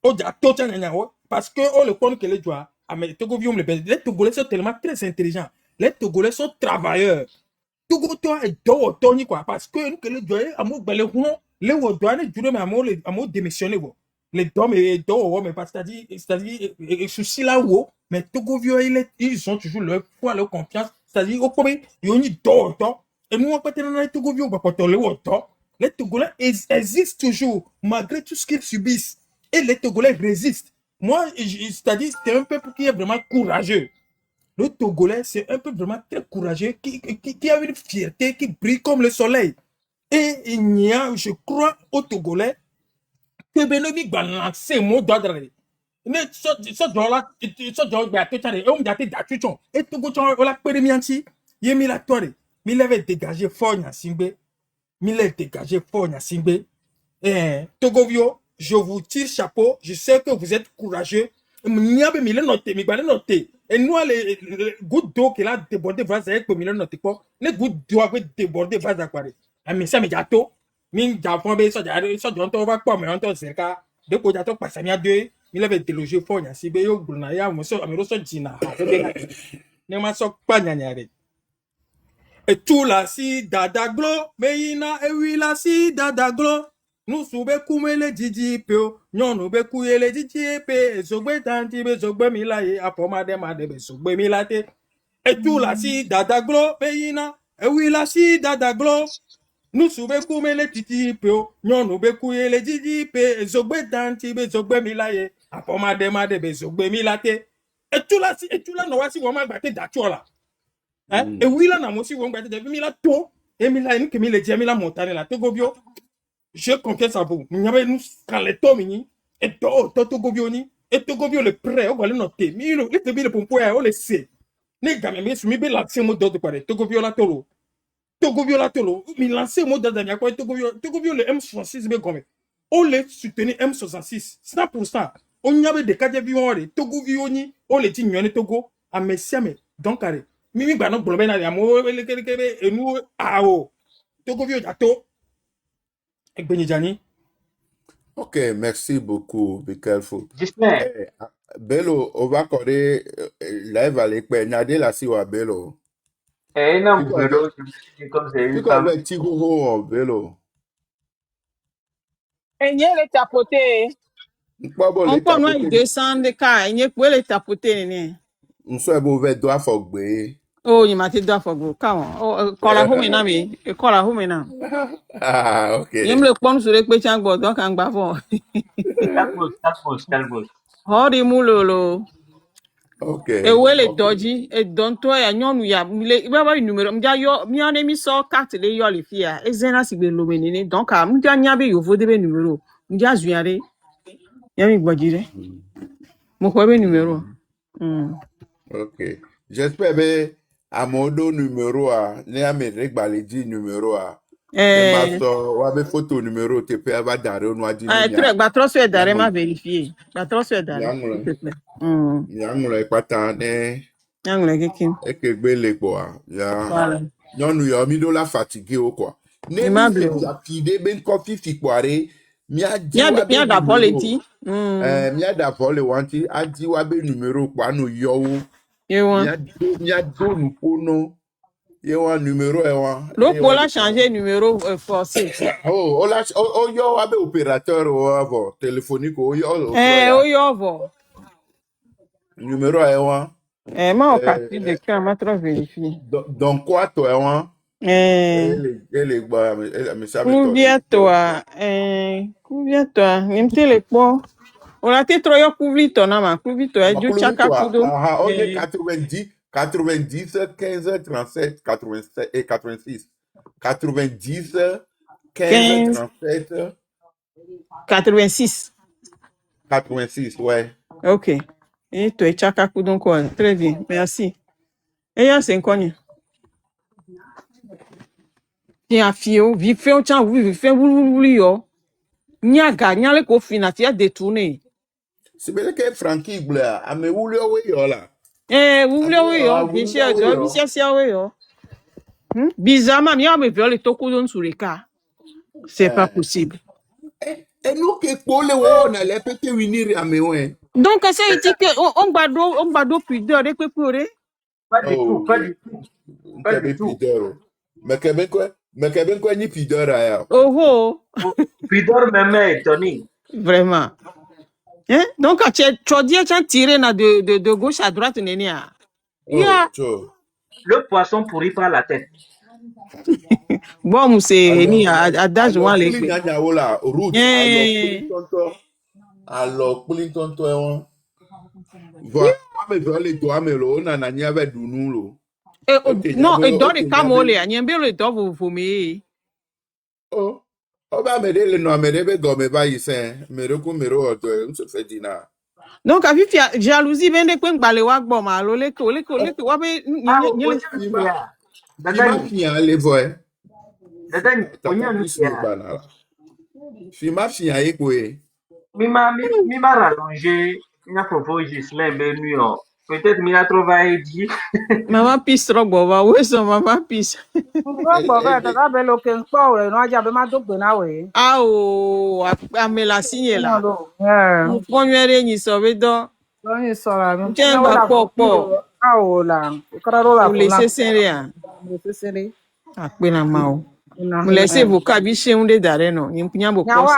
[SPEAKER 3] o jato tchanya parce que on le connaît que les joie mais Togovium, les Togolais sont tellement très intelligents. Les Togolais sont travailleurs. Togo toi et do toni quoi parce que le doye amo bele huno le wo douane dure mais amo démissionné wo les do mais do mais c'est-à-dire souci là wo mais Togo vieux ils ont toujours leur foi leur confiance c'est-à-dire au premier ils ont dit do et nous on peut tenir les Togo vieux on peut le wo les Togolais existent toujours malgré tout ce qu'ils subissent et les Togolais résistent moi c'est-à-dire c'est un peuple qui est vraiment courageux. Le Togolais, c'est un peu vraiment très courageux, qui a une fierté, qui brille comme le soleil. Et il y a, je crois, au Togolais, que Benomi va lancer un mot d'ordre. Mais ce genre-là, ce genre-là, et Togo, on l'a permis, il mis la toile, il avait dégagé fort, il avait dégagé fort, Togovio, je vous tire chapeau, je sais que vous êtes courageux. Et nous, les gouttes d'eau qui a débordé, les gouttes d'eau qui débordé, mais ça me gâteau. Min japon be so jonto va kwa me onto zeka de ko jato pasania de mi leve déloger fo nya si be yo gbuna ya mo so amiro so jina ne ma so pa nya nya re et tout la si dada glo meina e wi la si dada glo nu su be kumele jiji pe o nyonu be kuyele jiji pe sogbe tanti be sogbe mi la ye afoma de ma de be sogbe mi la te et tout la si dada glo meina e wi la si dada glo nous souvent comme les titi peu non be couiller les didi pe zogbe tanti be zogbe milaye afoma de be zogbe milate et tout là no wasi wo ma gbate dachola hein et oui là na mo si wo gbate de milato et milaye que mile je mila montagne la Togobio je confiance à vous nous avait nous kaleto mini et to Togobio ni et Togobio le prêt on va le noter mi le te pour point on le sait ne gamin mais mi be l'action mot d'ordre par Togobio la tolo Togobio la tolo, mi lancé mot d'adamia quoi Togobio le M66 be comme on le soutenir M66 100%. On y avait des cas de violents Togobio ni on le dit nyone Togo a messiame donc arrêt. Mimi ba no blomé na amo et nous ao Togobio dato et Benijani.
[SPEAKER 1] Ok, merci beaucoup, be careful.
[SPEAKER 2] Justin,
[SPEAKER 1] Bello, on va accorder live avec Nade la siwa Bello.
[SPEAKER 2] non, Bello, je me suis dit comme c'est
[SPEAKER 1] Tu
[SPEAKER 2] une femme.
[SPEAKER 1] connais Tigogo Bello.
[SPEAKER 5] Et il est tapoté.
[SPEAKER 1] Pas bon
[SPEAKER 5] On
[SPEAKER 1] les
[SPEAKER 5] peut nous
[SPEAKER 1] tapoter.
[SPEAKER 5] descendre car il est pour les tapoter né.
[SPEAKER 1] On soit mauvais doigt fogbe.
[SPEAKER 5] Oh, il m'a dit doit faut go. Come on. Oh, call a home na me. Call a home na.
[SPEAKER 1] Ah, ok.
[SPEAKER 5] Il me le prendre sur les petits angles donc en bas fond.
[SPEAKER 2] Calmos.
[SPEAKER 5] Hori mulolo.
[SPEAKER 1] Ok.
[SPEAKER 5] Et où est dodgy et don toi ya nyonu ya le baba numéro m'dia yo mi en emi so carte le yo le fia e zena si be lo menene donc a m'dia nya be yo vo de be numéro m'dia zuare ya mi gbajire mo ko be numéro
[SPEAKER 1] Ok. J'espère que à mon dos numéro a, ne a me regbale di numéro a. Ne ma so wa be photo numéro te pe ava dare onu adi ni
[SPEAKER 5] très ba trop se dare ma vérifier ba trop se dare s'il te plaît
[SPEAKER 1] Nyanglo e pata ne
[SPEAKER 5] ngule kekin
[SPEAKER 1] e ke gbe le po a. Ya.
[SPEAKER 5] voilà
[SPEAKER 1] Nyonu yo mi do la fatigué o quoi. Ne mi se ja fide ben coffee fi poare. Mi a di wa be
[SPEAKER 5] da politi
[SPEAKER 1] mi a da pole wanti a di wa be numéro kwa no yo wo. Mi a do nu pono. Ye wa numéro e wa.
[SPEAKER 5] L'autre pour la changer numéro forcé.
[SPEAKER 1] Oh, yo wa be opérateur o avo téléphonique o yo.
[SPEAKER 5] O yo vo.
[SPEAKER 1] Numéro e wa.
[SPEAKER 5] Ma o carte de cœur ma trop vérifier.
[SPEAKER 1] Donc quoi toi e wa? Ele gba me sabe to.
[SPEAKER 5] Combien toi? Nimte le po. On a été trop yo couvrir ton ama, couvrir toi du chaka kudo.
[SPEAKER 1] Ah, on est 90 15 37 87 et 86. 90 15 37
[SPEAKER 5] 86.
[SPEAKER 1] 86, ouais.
[SPEAKER 5] Ok. Et toi chaka kudo quoi? Très bien, merci. Et ya c'est inconnu. Tiens fio, vi fait chan vi fait wuli yo. Nyaga nyale ko finati a détourné.
[SPEAKER 1] C'est bien que Frankie Bla a me wuli owe yo la.
[SPEAKER 5] Wuli owe yo, bichia do, bichia sia owe yo. Bizarrement, mi a me viole tokudon sur les cas. C'est pas possible.
[SPEAKER 1] Et nous que pour le wo na le pété winir à me ouais.
[SPEAKER 5] Donc, ça il dit qu'on va d'eau pudeur et pleurer.
[SPEAKER 2] Pas du tout,
[SPEAKER 1] Oh,
[SPEAKER 2] pas du tout, pas du
[SPEAKER 1] kebe
[SPEAKER 2] tout.
[SPEAKER 1] pideur. Mais kebe quoi ni pideur aya.
[SPEAKER 5] Oh,
[SPEAKER 2] Pudeur même est étonné.
[SPEAKER 5] vraiment. Hein? Donc, tu as dit que tu as tiré de gauche à droite, Nénia.
[SPEAKER 1] Oh, cho.
[SPEAKER 2] Le poisson pourrit par la tête.
[SPEAKER 5] Bon, c'est ni adage ou
[SPEAKER 1] Alors,
[SPEAKER 5] les
[SPEAKER 1] pli nyanya ola, route, alors, pli tonto e voilà, mais je les doigts, mais l'eau, on a n'y avait du nous,
[SPEAKER 5] non, et dans les camolés, il y a un peu de temps vous vomiez.
[SPEAKER 1] Oh, bah, mais les noms, mais les gommes, bah, ils sont, mais le coup, mais on se fait dîner.
[SPEAKER 5] Donc, à vite, jalousie, ben, de quoi, balewak, bon, malo, les wabe,
[SPEAKER 2] Ah,
[SPEAKER 1] Fima fia les voix.
[SPEAKER 2] Dadani,
[SPEAKER 1] T'as pas plus de banal. Fima fia écoué.
[SPEAKER 2] m'a rallongé, m'a proposé cela, ben, peut-être m'a trouvé dit.
[SPEAKER 5] Maman pisse, robova, où est maman pisse? Ah, oh, à me la signer là. Mon premier ni sauvé donc. Tiens, bah, pour laisser serrer. Après la mao. Vous laissez vos cabiches on des daré non. Ni punya bo posse.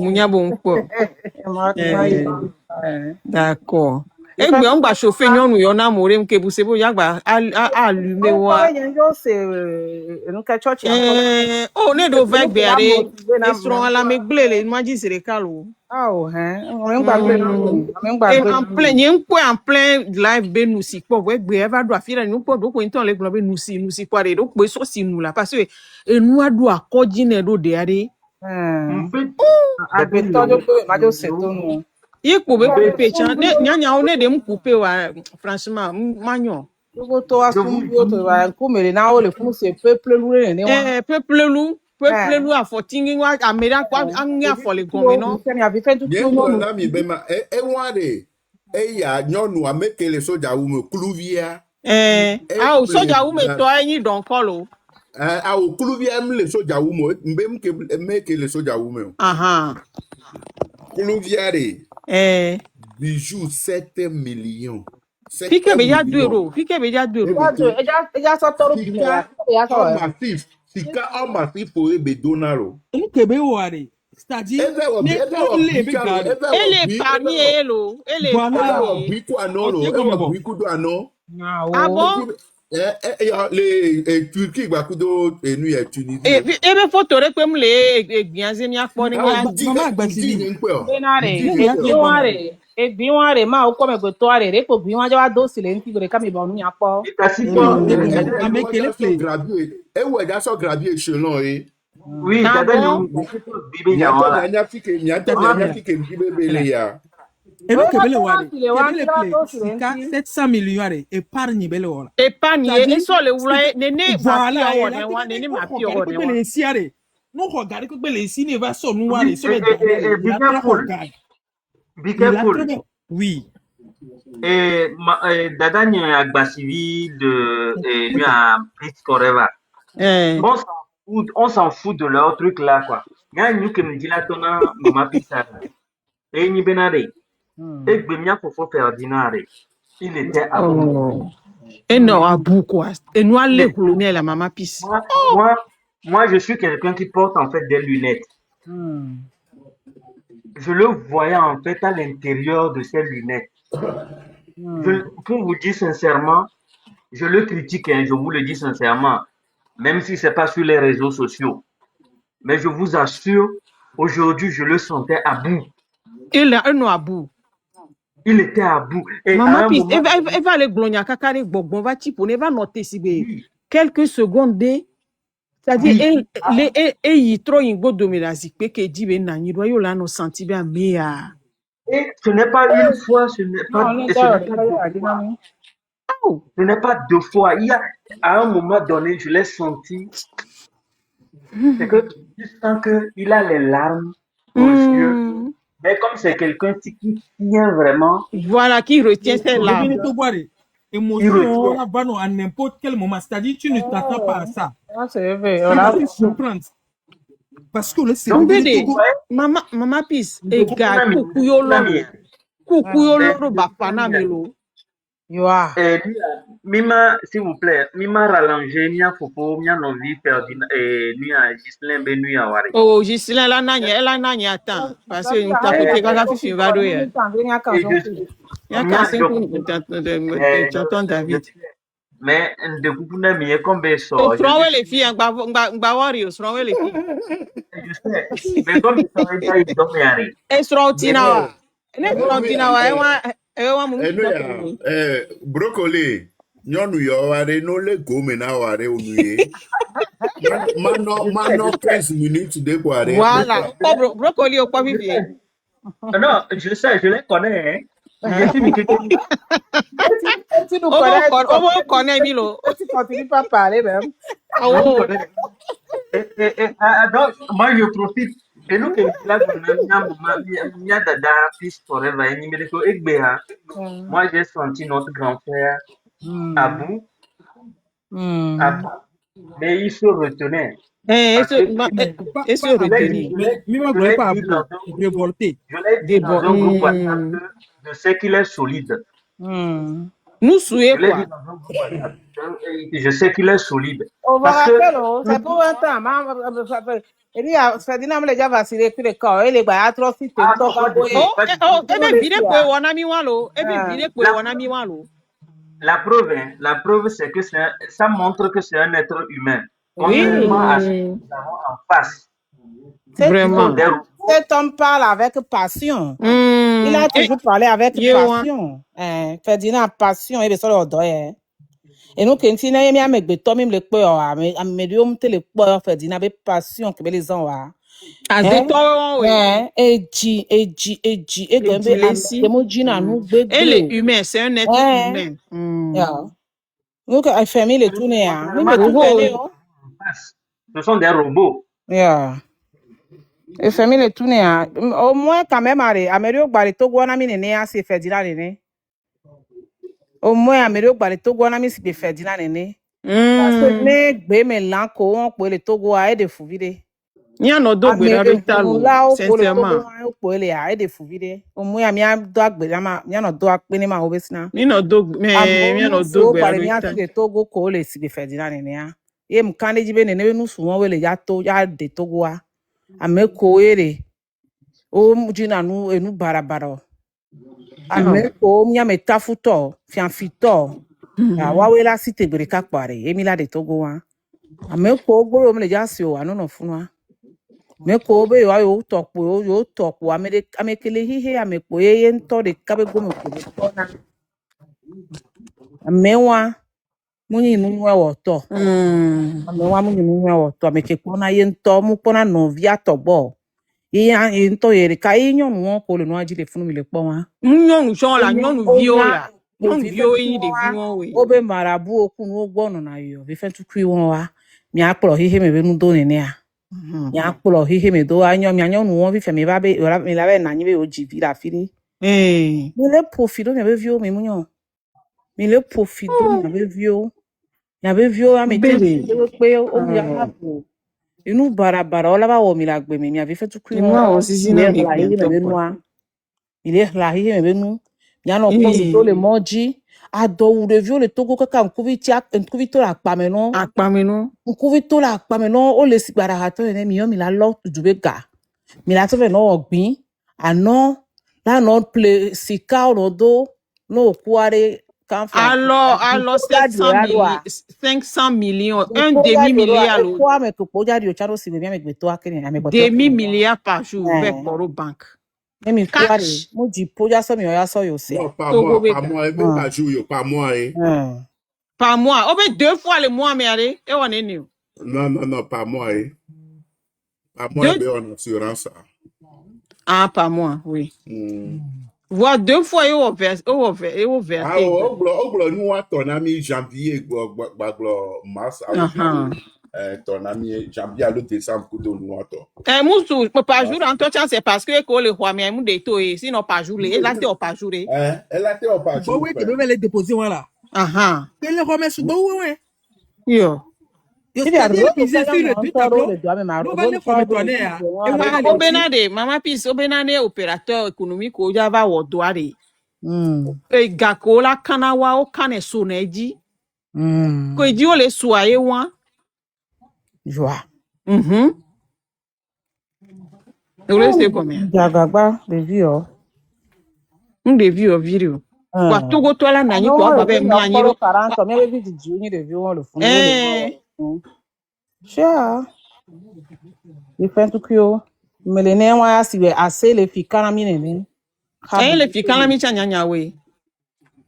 [SPEAKER 5] Munya bon po. D'accord. Et bien on va chauffer nyonu yo na more mke bu sebo ya gba allumer wa. Oh ne do vibe beare. Estron ala me glele ma ji sere kalo. En plein live be nous si po we gbe eva do afira nous po do ko inton le globe nous si po re do pe so si nous la parce que enu adu akoji ne do de are. Il pouvait couper chan nya on de me couper wa franchement magnon. Peuple loup a fotingi wa amera kwa anya fole gome no.
[SPEAKER 1] Bien là mi bema e wade. E ya nyonu ameke le soja ume kluvia.
[SPEAKER 5] O soja ume to yin don kolo.
[SPEAKER 1] O kluvia le soja ume mbem ke meke le soja ume.
[SPEAKER 5] Aha.
[SPEAKER 1] Kluvia re. Bijou 7 millions.
[SPEAKER 5] Fique be ya 2 euros. Fique be ya 2 euros.
[SPEAKER 1] Sika en massif pour ebe donaro.
[SPEAKER 3] Nkebe ware. C'est-à-dire,
[SPEAKER 5] elle est parmi hello. Elle est parmi. Ah bon?
[SPEAKER 1] Les Turquie va kudo et nous est Tunisie.
[SPEAKER 5] Et bien photo rek pem le bien zemi akpo ni wa.
[SPEAKER 3] Mama agbasi.
[SPEAKER 5] Biware ma o come go to are re ko biwa ja do sile nti gore kami ba nu ya po.
[SPEAKER 3] Amekele play.
[SPEAKER 1] E wo ja so gravier échelon e.
[SPEAKER 2] Oui, dadani bibe ya wala.
[SPEAKER 1] Nya fike bibele ya.
[SPEAKER 3] Et le kebele ware. Kebele play. 700 millions are épargne bele wala.
[SPEAKER 5] Épargne et so le wula nene
[SPEAKER 3] voilà
[SPEAKER 5] nene ma pi o ne wa.
[SPEAKER 3] Bele siare. Non regarder que bele si ne va so nu ware so le
[SPEAKER 2] Be careful.
[SPEAKER 3] Oui.
[SPEAKER 2] Dadani agbasivi de lui a pris forever. On s'en fout de leur truc là quoi. Y'a nous qui me dit là tona mama pisa. Et ni benade. Et bemia fofo perdinare. Il était à bout.
[SPEAKER 5] Et non à bout quoi. Et nous aller colonel la mama pisse.
[SPEAKER 2] Moi je suis quelqu'un qui porte en fait des lunettes. Je le voyais en fait à l'intérieur de ces lunettes. Pour vous dire sincèrement, je le critique, hein, je vous le dis sincèrement, même si c'est pas sur les réseaux sociaux. Mais je vous assure, aujourd'hui, je le sentais à bout.
[SPEAKER 5] Il est à bout.
[SPEAKER 2] Il était à bout. Et
[SPEAKER 5] maman pisse, elle va aller glogna kakari bonbon va tipo, ne va noter si quelques secondes de. C'est-à-dire, il trop in go dominasi pe ke dibe na ni do yo la no senti bien mea.
[SPEAKER 2] Et ce n'est pas une fois, ce n'est pas deux fois. Ce n'est pas 2 fois. Il y a, à un moment donné, je l'ai senti. C'est que tu sens qu'il a les larmes aux yeux. Mais comme c'est quelqu'un qui tient vraiment.
[SPEAKER 5] Voilà, qui retient ses larmes.
[SPEAKER 3] Émotion, à n'importe quel moment. C'est-à-dire, tu ne t'attends pas à ça.
[SPEAKER 5] C'est vrai.
[SPEAKER 3] Parce que le
[SPEAKER 2] Donc,
[SPEAKER 3] sécurité
[SPEAKER 2] vous
[SPEAKER 3] Togo.
[SPEAKER 2] voyez,
[SPEAKER 5] Mama Peace,
[SPEAKER 2] Ndekuku
[SPEAKER 5] ega
[SPEAKER 2] na mi-
[SPEAKER 5] kukuyo
[SPEAKER 2] na mi-
[SPEAKER 5] loro. Kukuyo
[SPEAKER 2] eh,
[SPEAKER 5] loro
[SPEAKER 2] Ndekuku
[SPEAKER 5] bafana
[SPEAKER 2] na mi-
[SPEAKER 5] melo. You are.
[SPEAKER 2] Mima, s'il vous plaît, Mima rallongé, Mia Fopo, Mia Novi, Ferdinand, Mia Gislain, Benu, Awari.
[SPEAKER 5] Oh, Gislain, elle a nani attends. Parce que nous t'as fait quand tu finis va douer.
[SPEAKER 2] Et je
[SPEAKER 5] Il y a
[SPEAKER 2] Mia,
[SPEAKER 5] qu'un
[SPEAKER 2] je-
[SPEAKER 5] tonton David.
[SPEAKER 2] mais Ndekuku na mi, comme ça,
[SPEAKER 5] Au front, les filles, Mbawari, au front, les filles.
[SPEAKER 2] je sais, mais comme ils sont déjà, ils dorment, Yari.
[SPEAKER 5] Et sur Tinawa. Ne
[SPEAKER 1] Eh,
[SPEAKER 5] sur Tinawa, ewa mu.
[SPEAKER 1] enu ya brokoli nyɔnu yawo ɖe no le gome na wa ɖe onuye manɔ 15 minutes de quoi ɖe
[SPEAKER 5] Voilà. Brocoli au pas vivre.
[SPEAKER 2] Non, je sais, je les connais, hein. Je suis Mikeke.
[SPEAKER 5] Tu nous connais. On connaît Milo. Tu continues pas à parler même.
[SPEAKER 2] Je vous connais. Donc, moi, je profite. Et nous, que là, il y a Dada, Peace Forever, et Nimédeko Egbea. Moi, j'ai senti notre grand frère à bout. Mais il se retenait.
[SPEAKER 5] Et se
[SPEAKER 2] Je
[SPEAKER 5] retenir.
[SPEAKER 3] Mais pas révolté.
[SPEAKER 2] Je l'ai dit dans un groupe WhatsApp que je sais qu'il est solide.
[SPEAKER 5] Nous souhaitons
[SPEAKER 2] Je l'ai
[SPEAKER 5] quoi?
[SPEAKER 2] dit dans un groupe WhatsApp. Je sais qu'il est solide.
[SPEAKER 5] On va
[SPEAKER 2] Parce
[SPEAKER 5] rappeler,
[SPEAKER 2] que
[SPEAKER 5] c'est pour un temps. Il y a Ferdinand me déjà vacciné puis le corps. Il est bah atrocité.
[SPEAKER 2] Ah, non, pas du tout, pas du tout.
[SPEAKER 5] Ebe vire kwe wana mi walo. Ebe vire kwe wana mi walo.
[SPEAKER 2] La preuve, c'est que ça montre que c'est un être humain.
[SPEAKER 5] Oui.
[SPEAKER 2] Contrairement à ce que nous avons en face.
[SPEAKER 5] Vraiment. Cet homme parle avec passion. Il a toujours parlé avec passion. Ferdinand, passion, il est sur le dos. Et nous, quand il y a un peu de temps, même le peur, médium, le peur, Ferdinand, avec passion, que les gens ont. Elle est humain, c'est un être humain. Donc, la famille est tout né.
[SPEAKER 2] Ce sont des robots.
[SPEAKER 5] La famille est tout né. Au moins, quand même, Amérique, Togo, on a mis né, c'est Ferdinand, né. Au moins, Amérique, Togo, on a mis c'est Ferdinand, né. Parce que les bémélans, on peut les Togo à aider fou vide. Il y a un dogue là, sincèrement. Pour les aider fou vide. Au moins, il y a un dogue, il y a un dogue, il y a un dogue, il y a un dogue, mais il y a un dogue, il y a un Togo, il y a Ferdinand, né. Et quand les jibes ne nous souvent les yato ya de Togo a me koere o mujina nu enu barabara a me ko mia metafuto fianfito a wawe la site bereka pare emila de Togo a me ko gboro me le jasi o anu no funwa me ko be yo topo amekele hihe amepo ye nto de kabe gomo ko na mewa muni nunwe woto amewa muni nunwe woto ameke kona ye nto mu kona novia tobo iya nto yere ka inyonu won ko le no ajile funu mi le po wa nyonu so la nyonu viola nyonu vio yin de vi won we obe marabu okun o gbonu na yo be fe tukui won wa mi apro hihe me be nu do ne a mi apro hihe me do anyo mi anyonu won bi fe mi ba be mi la be na yin be oji vi la firi mi le profito mi be vio mi munyo mi le profito mi be vio a me te pe o ya hapo inu barabara ola ba wo mi la gbe mi abi fe tu kri mo il est là il me nu ya no ko to le moji ado wu de vio le Togo kaka nkubi to la pa me no nkubi to la pa me no o le sigbara ha to ne mi yo mi la lo dube ga mi la to fe no ogbin ano la no play sika orodo no kuare alors 500 millions, un demi-milliard. Demi-milliard par jour avec Boro Bank. Cash. Par mois. On met 2 fois le mois, mais allez, et on est new.
[SPEAKER 1] Non, par mois. Par mois, on a assurance.
[SPEAKER 5] Ah, par mois, oui. Voir 2 fois, et on verse. Ah,
[SPEAKER 1] nous, ton ami janvier, mars, ton ami janvier, le décembre, nous,
[SPEAKER 5] Moussou, par jour, en tout cas, c'est parce que le roi, mais nous, des taux, sinon, par jour, elle a été au par jour.
[SPEAKER 1] Elle a été au par jour.
[SPEAKER 3] Oui, tu devais les déposer, voilà.
[SPEAKER 5] Ah,
[SPEAKER 3] quel est le roi, mais ouais.
[SPEAKER 5] Yo.
[SPEAKER 3] C'est-à-dire puiser sur les deux tableaux. Nous va ne faut toi
[SPEAKER 5] Obenade, Mama Peace, Obenade opérateur économique au Java ou Douare. Et Gakola Kanawa au Kane Soneji. Que Dieu les soye ouan.
[SPEAKER 7] Joie.
[SPEAKER 5] Vous laissez combien?
[SPEAKER 7] Jagaba, de vieux.
[SPEAKER 5] Des vieux vidéos. Quoi, tout go toi là, nani, quoi, papa,
[SPEAKER 7] Mianiro. 40, mais les vidéos, de vieux, le fond. Cher. Il fait tout que mais les néants, c'est assez les filles, caramine.
[SPEAKER 5] Les filles, caramine, nyanya, oui.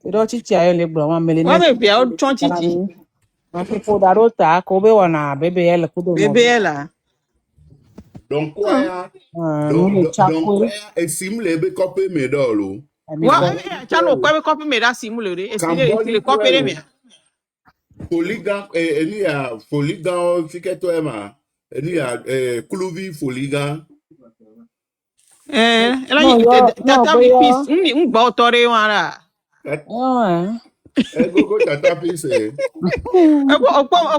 [SPEAKER 7] Et d'autres, tu as les blancs, mais les
[SPEAKER 5] néants. Ouais, mais bien, on chantier.
[SPEAKER 7] Un peu pour d'arota, Kobe, on a bébé, elle,
[SPEAKER 5] bébé, là.
[SPEAKER 1] Donc, quoi, donc, et simule, be copé, mais d'olo.
[SPEAKER 5] Ouais, tiens, le quoi, copé, mais là, simule, le copé, les miens.
[SPEAKER 1] Foligan, il y a Foligan, Fiquetoema, il y a Clouvi, Foligan.
[SPEAKER 5] Là, tata pisse, un bautoré, voilà.
[SPEAKER 7] Ouais.
[SPEAKER 1] Gogo tata pisse.
[SPEAKER 5] On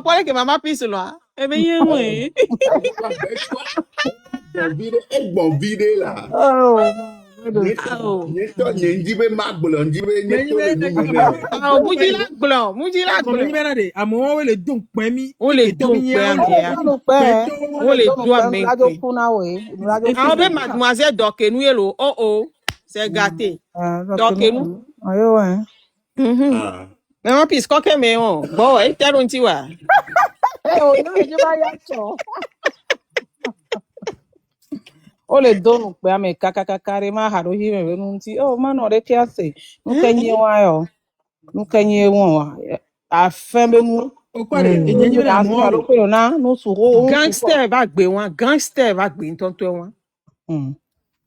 [SPEAKER 5] croit que maman pisse, là. Eh bien, oui.
[SPEAKER 1] Bon vide là. Nyendibe magbolo, nyendibe
[SPEAKER 5] ah, mujila blanc.
[SPEAKER 3] Amo le donc pemi.
[SPEAKER 5] On les donc ah ben mademoiselle Dokenou yelo. Oh, c'est gâté. Dokenou.
[SPEAKER 7] Ouais.
[SPEAKER 5] Mais ma pisse coque mais on. Bon, et t'as un tiwa.
[SPEAKER 7] O le donu pe ame kakakakare ma haro hime we nunti o ma no re kiase nukenye wa yo nukenye won afen be nu
[SPEAKER 3] o pare enyenye na mo
[SPEAKER 7] haro pe na no suro
[SPEAKER 5] gangster va gbe ntonto won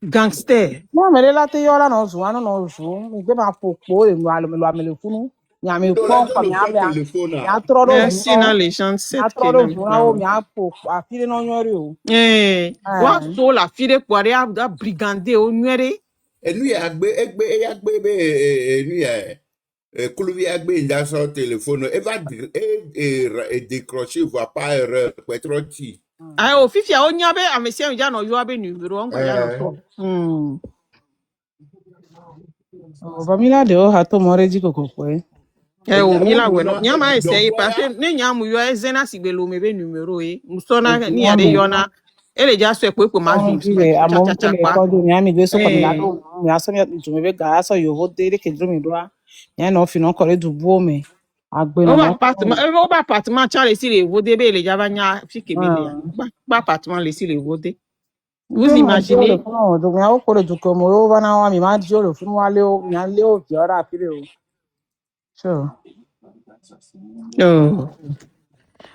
[SPEAKER 5] gangster
[SPEAKER 7] mo me le lati yo la no zu anu no zu mi gbe ma popo e lo amele funu nya mi pon pa mi ave ya tro do
[SPEAKER 5] si na les gens c'est
[SPEAKER 7] que mi a popo a file no nyori o
[SPEAKER 5] wa so la file poire a brigandé o nyori
[SPEAKER 1] enu ya gbe be enu ya Koulouvi a gbe nda son téléphone et va décrocher voit pas erreur peut-être ti
[SPEAKER 5] ah o fifi a onyabe a monsieur ya no yo abe numéro on kwa ya no
[SPEAKER 7] família de o hato more ji kokoko
[SPEAKER 5] o mila we no nyama ese parce que ne nyamu yo ezena sigbelo mebe numéro musona ni ade yona ele ja so pe ma vi
[SPEAKER 7] cha pa ko ni ami gbe so ko mi la do mi aso mi tu mebe ga aso yo ho de ke dro mi do a yan no fi no ko le du bu o me agbe no
[SPEAKER 5] o ba appartement cha le si le wo de be le ja ba nya fi ke mi le ba appartement le si le wo de vous imaginez
[SPEAKER 7] donc mi a ko le du ko mo o ba na wa mi ma di o le fun wa le o mi a le o bi ora fi le o so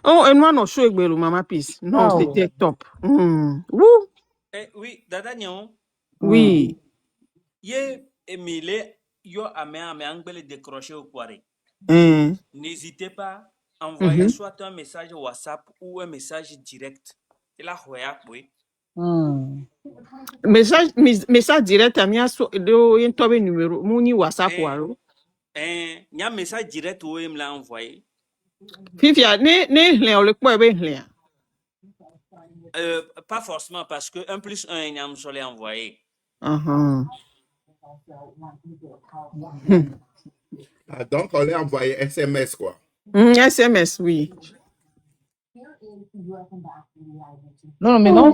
[SPEAKER 5] oh, et moi, non, je suis avec Maman Peace. Non, c'était top.
[SPEAKER 8] Oui, Dada Nyon.
[SPEAKER 5] Oui.
[SPEAKER 8] Ye Emile, yo ame anglais décroché au poiré. N'hésitez pas à envoyer soit un message WhatsApp ou un message direct. Il a oui.
[SPEAKER 5] Message direct, à mia so de un numéro, mon WhatsApp ou
[SPEAKER 8] y a un message direct où il me l'a envoyé.
[SPEAKER 5] Fifia, le quoi
[SPEAKER 8] pas forcément parce que 1 + 1 il y a un seul envoyé.
[SPEAKER 1] Donc on l'a envoyé SMS quoi.
[SPEAKER 5] SMS oui.
[SPEAKER 7] Non mais non,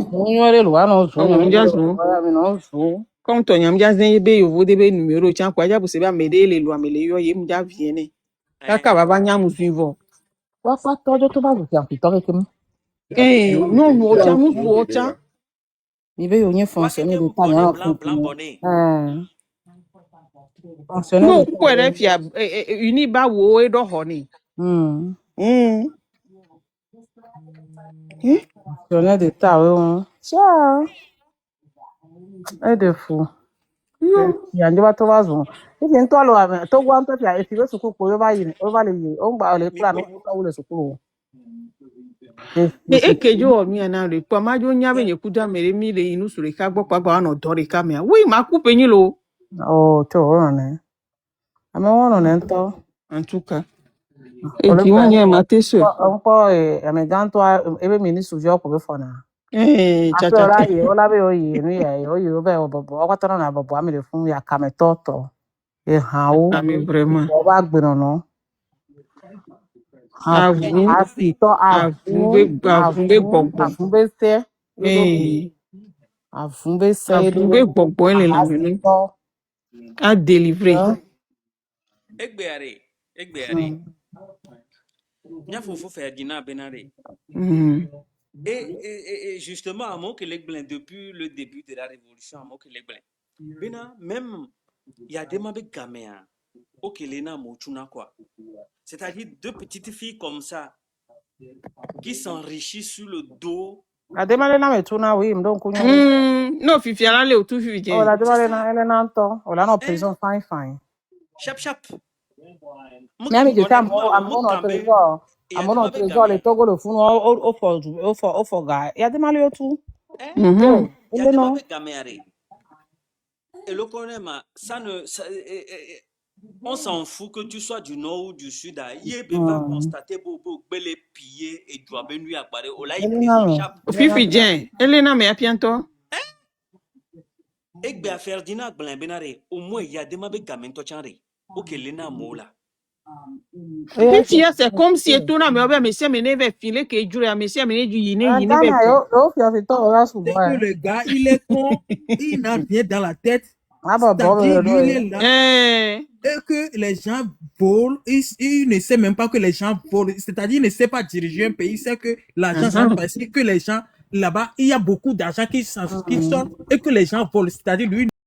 [SPEAKER 5] quand on y a bien be vous devez numéro tiens quoi vous savez m'aider les lois mais les yo y m'ja vienne. Kaka baba nya mu suivre.
[SPEAKER 7] Wa fa tojo to ba ti anki to ke mu.
[SPEAKER 5] Non no tiens mu so tiens.
[SPEAKER 7] Mi be yo yin fonctionner de ta nya fonctionner.
[SPEAKER 5] No ko re fia uni ba wo e do ho ni.
[SPEAKER 7] Fonctionner de ta we Ciao. Et de fou. Ya njoba to bazo. Ibi nto alo ame to gwa nto fia efi so ko yo ba yin o ba le yi o gba le plan o ka wo le so ko.
[SPEAKER 5] Mais ekejo mi na re po ma jo nya be ye kuja mere mi le inu sure ka gbo pagba na do re ka me. Oui ma coupe yin lo.
[SPEAKER 7] Oh, to o ne. Ame won ne nto.
[SPEAKER 5] En tout cas. On le
[SPEAKER 7] qui
[SPEAKER 5] fait.
[SPEAKER 7] vont y mater ce.
[SPEAKER 5] On peut, mais dans toi, ministre sous pour le faire.
[SPEAKER 7] Tcha
[SPEAKER 5] Après,
[SPEAKER 7] tcha.
[SPEAKER 5] là, on l'avait eu, nous, on va t'en avoir, on va le fond, il y a Kametoto. Et Hao,
[SPEAKER 7] Ah mais vraiment.
[SPEAKER 5] on va non.
[SPEAKER 7] Avou.
[SPEAKER 5] Asito,
[SPEAKER 7] Avou gbogbo.
[SPEAKER 5] Afumbese, Afumbese,
[SPEAKER 7] Avou gbogbo ele la menu.
[SPEAKER 5] Asito.
[SPEAKER 7] A délivrer.
[SPEAKER 8] Egbeare. Nya fofo Ferdinand Benare. Et justement, à Mokelekblin, depuis le début de la révolution, à Mokelekblin, Bena, même, il y a des mabé gaméens, Okelena Mochuna, quoi. C'est-à-dire deux petites filles comme ça, qui s'enrichissent sur le dos.
[SPEAKER 5] La demande na metuna oui, donc
[SPEAKER 7] non, fifi ala le tout fifi.
[SPEAKER 5] Oh, la demande na elle na to. Oh, la no prison fine.
[SPEAKER 8] Chap.
[SPEAKER 5] Mais je t'aime à mon trésor. À mon trésor le Togo le funu au for gars. Il y a des malio tout.
[SPEAKER 8] Il y a des mabé gaméens. Et le connaît, ça ne... on s'en fout que tu sois du nord ou du sud. Il va constater beaucoup les pillés et tu as venu à Paris. Oh là, il prison chap.
[SPEAKER 7] Fifi Dien, Elena me apianto.
[SPEAKER 8] Et bien Ferdinand Benare, au moins il y a des mabé gamin to chanre. Ok, Elena mola.
[SPEAKER 7] Fifi, c'est comme si tout na me monsieur me ne veut filer que jure à monsieur me du yine
[SPEAKER 5] que
[SPEAKER 3] le gars, il est con, il n'a rien dans la tête.
[SPEAKER 5] C'est-à-dire,
[SPEAKER 3] lui, il est là. Et que les gens volent, il ne sait même pas que les gens volent. C'est-à-dire, il ne sait pas diriger un pays, c'est que l'argent sort parce que les gens, là-bas, il y a beaucoup d'argent qui sort et que les gens volent. C'est-à-dire, lui,